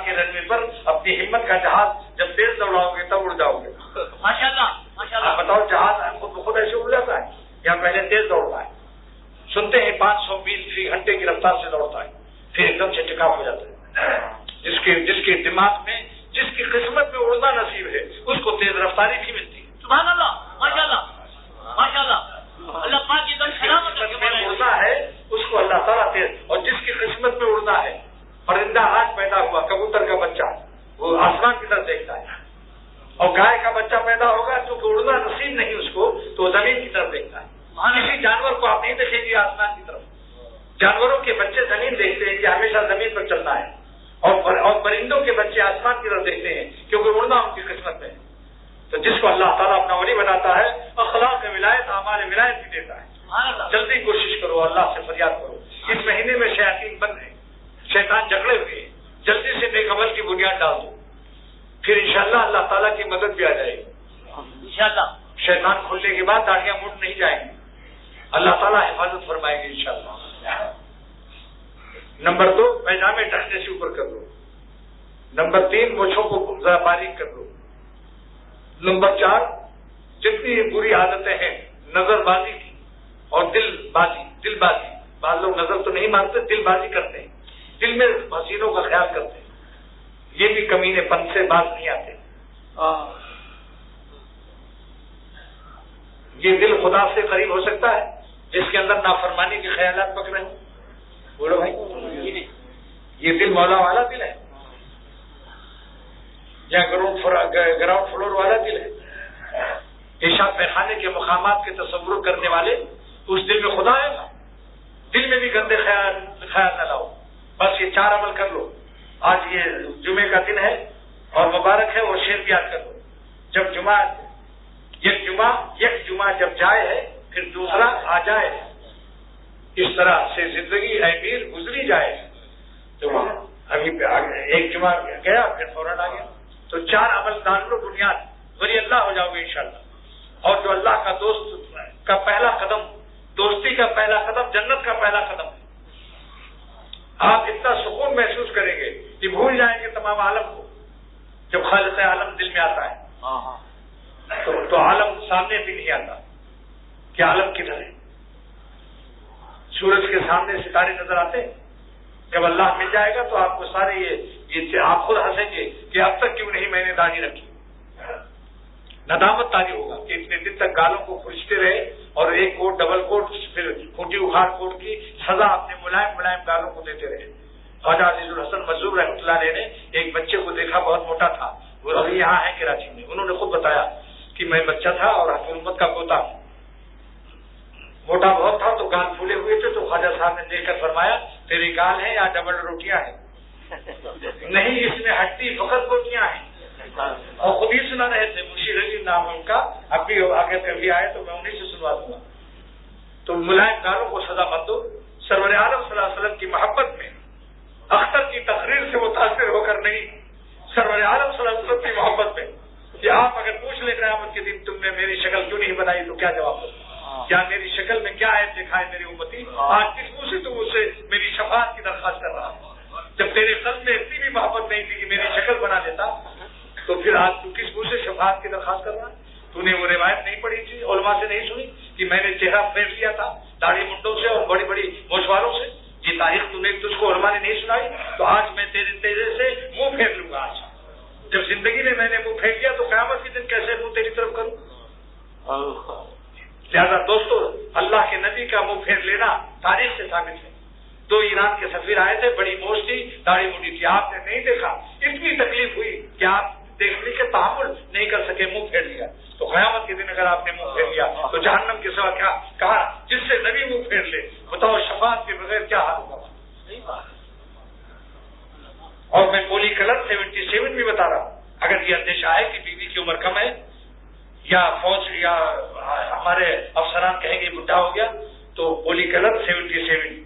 کے رنوے پر اپنی ہمت کا جہاز جب تیز دوڑاؤ گے تب اڑ جاؤ گے. آپ بتاؤ جہاز خود بخود ایسے اڑ جاتا ہے یا پہلے تیز دوڑتا ہے؟ سنتے ہیں 500 میل فی گھنٹے کی رفتار سے دوڑتا ہے، پھر ایک دم سے ٹکاپ ہو جاتا ہے. جس کے دماغ میں، جس کی قسمت میں اڑنا نصیب ہے اس کو تیز رفتاری بھی ملتی ہے. سبحان اللہ، ماشاء اللہ. اللہ پاک کی دم سلامت میں اڑنا ہے اس کو اللہ تعالیٰ تیز. اور جس کی قسمت میں اڑنا ہے، پرندہ آج پیدا ہوا کبوتر کا بچہ، وہ آسمان کی طرف دیکھتا ہے. اور گائے کا بچہ پیدا ہوگا تو اڑنا نصیب نہیں اس کو تو وہ زمین کی طرف دیکھتا ہے. کسی جانور کو آپ نہیں دیکھیں گے آسمان کی طرف. جانوروں کے بچے زمین دیکھتے ہیں کہ ہمیشہ زمین پر چلنا ہے، اور پرندوں کے بچے آسمان کی طرف دیکھتے ہیں کیونکہ اڑنا ان کی قسمت میں ہے. تو جس کو اللہ تعالیٰ اپنا ولی بناتا ہے، اخلاق ولایت ہمارے ولایت بھی دیتا ہے. جلدی کوشش کرو، اللہ سے فریاد کرو. اس مہینے میں شیاطین بند ہیں، شیطان جھگڑے ہوئے ہیں. جلدی سے نیک عمل کی بنیاد ڈال دو، پھر انشاءاللہ اللہ تعالیٰ کی مدد بھی آ جائے گی. انشاءاللہ شیطان کھلنے کے بعد داڑیاں مڑ نہیں جائیں گی، اللہ تعالیٰ حفاظت فرمائے گی انشاءاللہ. نمبر 2 پیجامے ڈھکنے سے اوپر کر دو. نمبر 3 مچھوں کو ذرا باریک کر دو. نمبر 4 جتنی بری عادتیں ہیں نظر بازی کی اور دل بازی. بعض لوگ نظر تو نہیں مانتے، دل بازی کرتے ہیں، دل میں حسینوں کا خیال کرتے ہیں. یہ بھی کمینے پن سے باز نہیں آتے. یہ دل خدا سے قریب ہو سکتا ہے جس کے اندر نافرمانی کے خیالات پک رہے ہوں. بولو بھائی، یہ دل مولا والا دل ہے یا گراؤنڈ فلور والا دل ہے؟ پیشاب پیخانے کے مقامات کے تصور کرنے والے، اس دل میں خدا ہے نا. دل میں بھی گندے خیال نہ لاؤ. بس یہ 4 عمل کر لو. آج یہ جمعے کا دن ہے اور مبارک ہے، اور شعر یاد کر لو. جب یک جمعہ جب جائے ہے پھر دوسرا آ جائے، اس طرح سے زندگی اے میر گزری جائے. تو ابھی ایک جمعہ گیا پھر فوراً آ گیا. تو 4 عمل ڈال لو بنیاد، ولی اللہ ہو جاؤ گے انشاءاللہ. اور جو اللہ کا دوست کا پہلا قدم، دوستی کا پہلا قدم جنت کا پہلا قدم ہے. آپ اتنا سکون محسوس کریں گے کہ بھول جائیں گے تمام عالم کو. جب خالق عالم دل میں آتا ہے تو عالم سامنے بھی نہیں آتا کہ عالم کدھر ہے. سورج کے سامنے ستارے نظر آتے ہیں. جب اللہ مل جائے گا تو آپ کو سارے یہ آپ خود ہنسیں گے کہ اب تک کیوں نہیں میں نے داڑھی رکھی. ندامت تاری ہوگا کہ اتنے دن تک گالوں کو کھرچتے رہے اور ایک کوٹ ڈبل کوٹ پھر کھوٹی اخاڑ کوٹ کی سزا اپنے ملائم گالوں کو دیتے رہے. خواجہ عزیز الحسن مظہور رحمۃ اللہ علیہ نے ایک بچے کو دیکھا، بہت موٹا تھا، وہ ابھی یہاں ہے کراچی میں. انہوں نے خود بتایا کہ میں بچہ تھا اور حکومت کا پوتا ہوں. موٹا بہت تھا تو گال پھولے ہوئے تھے. تو خواجہ صاحب نے دیکھ کر فرمایا تیری گال ہے یا ڈبل روٹیاں ہیں؟ نہیں، اس میں ہڈی فقط روٹیاں ہیں. اور خود ہی سنا رہے تھے، مشیر علی نام ان کا. اب بھی آگے کبھی آئے تو میں انہیں سے سنوا دوں گا. تو ملائم گالوں کو سزا مت دو. سرور عالم صلی اللہ علیہ وسلم کی محبت میں اختر کی تقریر سے متاثر ہو کر نہیں، سرور عالم صلی اللہ علیہ وسلم کی محبت میں کہ آپ اگر پوچھ لیں قیامت کے دن تم نے میری شکل کیوں نہیں بنائی تو کیا جواب دو؟ کیا میری شکل میں کیا ہے دیکھا ہے میری امتی؟ آج کس منہ سے تم اسے میری شفاعت کی درخواست کر رہا ہے؟ جب تیرے قلب میں اتنی بھی محبت نہیں تھی کہ میری شکل بنا دیتا تو پھر آج تو کس منہ سے شفاعت کی درخواست کر رہا ہے؟ تو نے وہ روایت نہیں پڑھی تھی، علماء سے نہیں سنی کہ میں نے چہرہ پھیر لیا تھا داڑھی منڈوں سے اور بڑی بڑی موچواروں سے؟ یہ تاریخ تجھ کو علماء نے نہیں سنائی؟ تو آج میں تیرے سے منہ پھیر لوں گا. آج جب زندگی میں نے منہ پھیر لیا تو قیامت کے دن کیسے منہ تیری طرف کروں؟ لہذا دوستو، اللہ کے نبی کا منہ پھیر لینا تاریخ سے ثابت ہے. 2 ایران کے سفیر آئے تھے، بڑی موچ تھی، داڑھی منڈی تھی. آپ نے نہیں دیکھا، اتنی تکلیف ہوئی کہ آپ دیکھنے کے تحمل نہیں کر سکے، منہ پھیر لیا. تو قیامت کے دن اگر آپ نے منہ پھیر لیا تو جہنم کے سوا کیا کہا جس سے نبی منہ پھیر لے. بتاؤ شفاعت کے بغیر کیا حال ہوگا؟ اور میں پولی کلر 77 بھی بتا رہا ہوں. اگر یہ اندیشہ ہے کہ بیوی کی عمر کم ہے یا فوج یا ہمارے افسران کہیں گے بڈھا ہو گیا، تو پولی کلر 77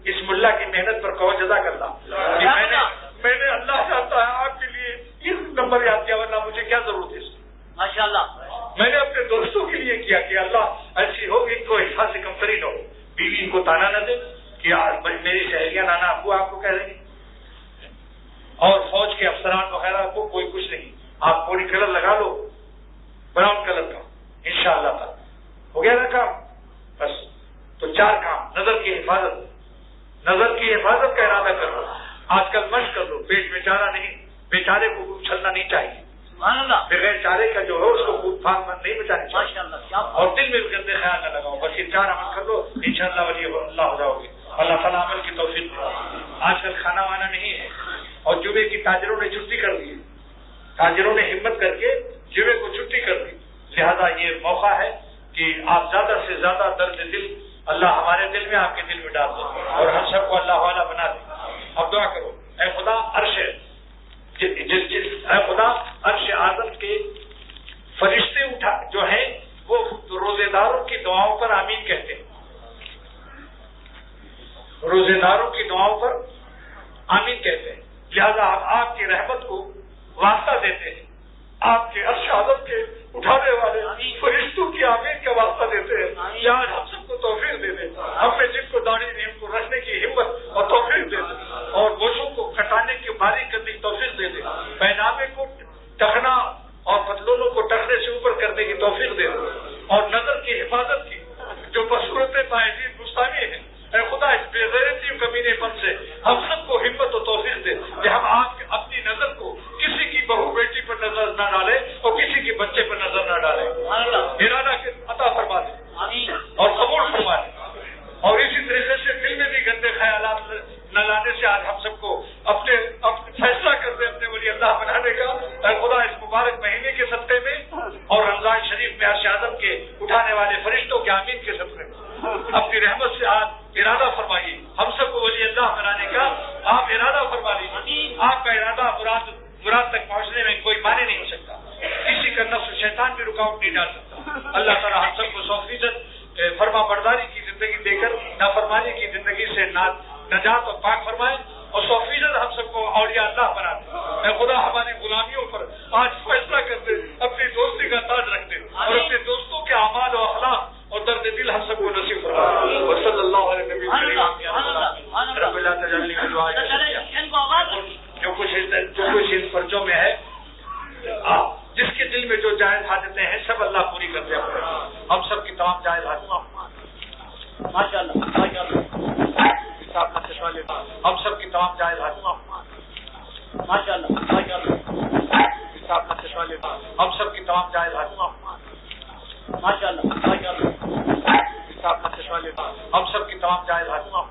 اس ملا کی محنت پر قوت ادا کرنا. میں نے اللہ چاہتا ہے آپ کے لیے اس نمبر یاد کیا، ورنہ مجھے کیا ضرورت ہے اس کی؟ ماشاءاللہ. میں نے اپنے دوستوں کے لیے کیا کہ اللہ ایسی ہو ان کو حصہ سے کمتری نہ ہو. بیوی ان کو تانا نہ دے کہ میری سہیلیاں نانا ابو آپ کو کہہ رہی ہیں، اور فوج کے افسران وغیرہ کو کوئی کچھ نہیں. آپ پوری کلر لگا لو، براؤن کلر کا، انشاءاللہ تعالی ہو گیا نا کام. بس تو 4 کام: نظر کی حفاظت کا ارادہ کر لو. آج کل مشق کر لو. پیٹ میں چارہ نہیں، بیچارے کو چھلنا نہیں چاہیے. بغیر چارے کا جو ہے اس کو خود پھانک نہیں بچانے چاہیے. اور دل میں بھی گندے خیال نہ لگاؤ. بس یہ 4 عمل کر لو، انشاءاللہ ولی اللہ ہو جاؤ گے. اللہ تعالیٰ عمل کی توفیق دے. آج کل کھانا وانا نہیں ہے اور جمعے کی تاجروں نے چھٹی کر دی. تاجروں نے ہمت کر کے جمعے کو چھٹی کر دی. لہذا یہ موقع ہے کہ آپ زیادہ سے زیادہ درد دل اللہ ہمارے دل میں آپ کے دل میں ڈال دو اور ہم سب کو اللہ والا بنا دے. اب دعا کرو، اے خدا عرش اعظم کے فرشتے اٹھا جو ہیں وہ روزے داروں کی دعاؤں پر آمین کہتے ہیں. روزے داروں کی دعاؤں پر آمین کہتے ہیں. لہذا ہم آپ کی رحمت کو واسطہ دیتے ہیں. آپ کے عرش اعظم کے اٹھانے والے فرشتوں کی آمین کا واسطہ دیتے ہیں. یا ہم سب کو توفیق دے دیں. ہم نے جن کو داڑھی دی ان کو رکھنے کی ہمت اور توفیق دے دیں اور گوشوں کو کٹانے کی باریک کرنے کی توفیق دے دیں. پیجامے کو ٹکنا اور پتلونوں کو ٹکنے سے اوپر کرنے کی توفیق دے دیں. اور نظر کی حفاظت کی جو بصورت باعزیز گستاخی ہے، اے خدا اس بے غیرتی کمینے پن سے ہم سب کو ہمت و توفیق دے کہ ہم آپ اپنی نظر کو کسی کی بہو بیٹی پر نظر نہ ڈالے اور کسی کے بچے پر نظر نہ ڈالے. ارادہ کے عطا فرما دے اور قبول فرما دے. اور اسی طریقے سے دل میں بھی گندے خیالات نہ لانے سے آج ہم سب کو اپنے فیصلہ کر دیں اپنے ولی اللہ بنانے کا. اے خدا اس مبارک مہینے کے صدقے میں اور رمضان شریف میں عرش اعظم کے اٹھانے والے فرشتوں کے آمین کے صدقے میں اپنی رحمت سے آج ارادہ فرمائیے اللہ بنانے کا آپ ارادہ فرما لیجیے. آپ کا ارادہ مراد تک پہنچنے میں کوئی معنی نہیں ہو سکتا. کسی کا نفس شیطان بھی رکاوٹ نہیں ڈال سکتا. اللہ تعالیٰ ہم سب کو 100% فرما برداری کی زندگی دے کر نافرمانی کی زندگی سے نجات اور پاک فرمائے اور 100% ہم سب کو اولیاء اللہ بنا دے. میں خدا ہماری غلامیوں پر آج فیصلہ کر دے, اپنی دوستی کا تاج رکھ دے اور اپنے دوستوں کے اعمال و اخلاق اور درد دل ہم سب کو نصیب فرمائے. وصلی اللہ علیہ نبی رب اللہ تجلی کی دعا جو کچھ ان پرچوں میں ہے, جس کے دل میں جو جائز حاجتیں ہیں سب اللہ پوری کر دے. ہم سب کی تمام جائز حاجتیں ہم سب کی تمام جائز حاجتیں ہم سب کی تمام جائز حاجتیں ہم سب کی تمام جائز حاجتیں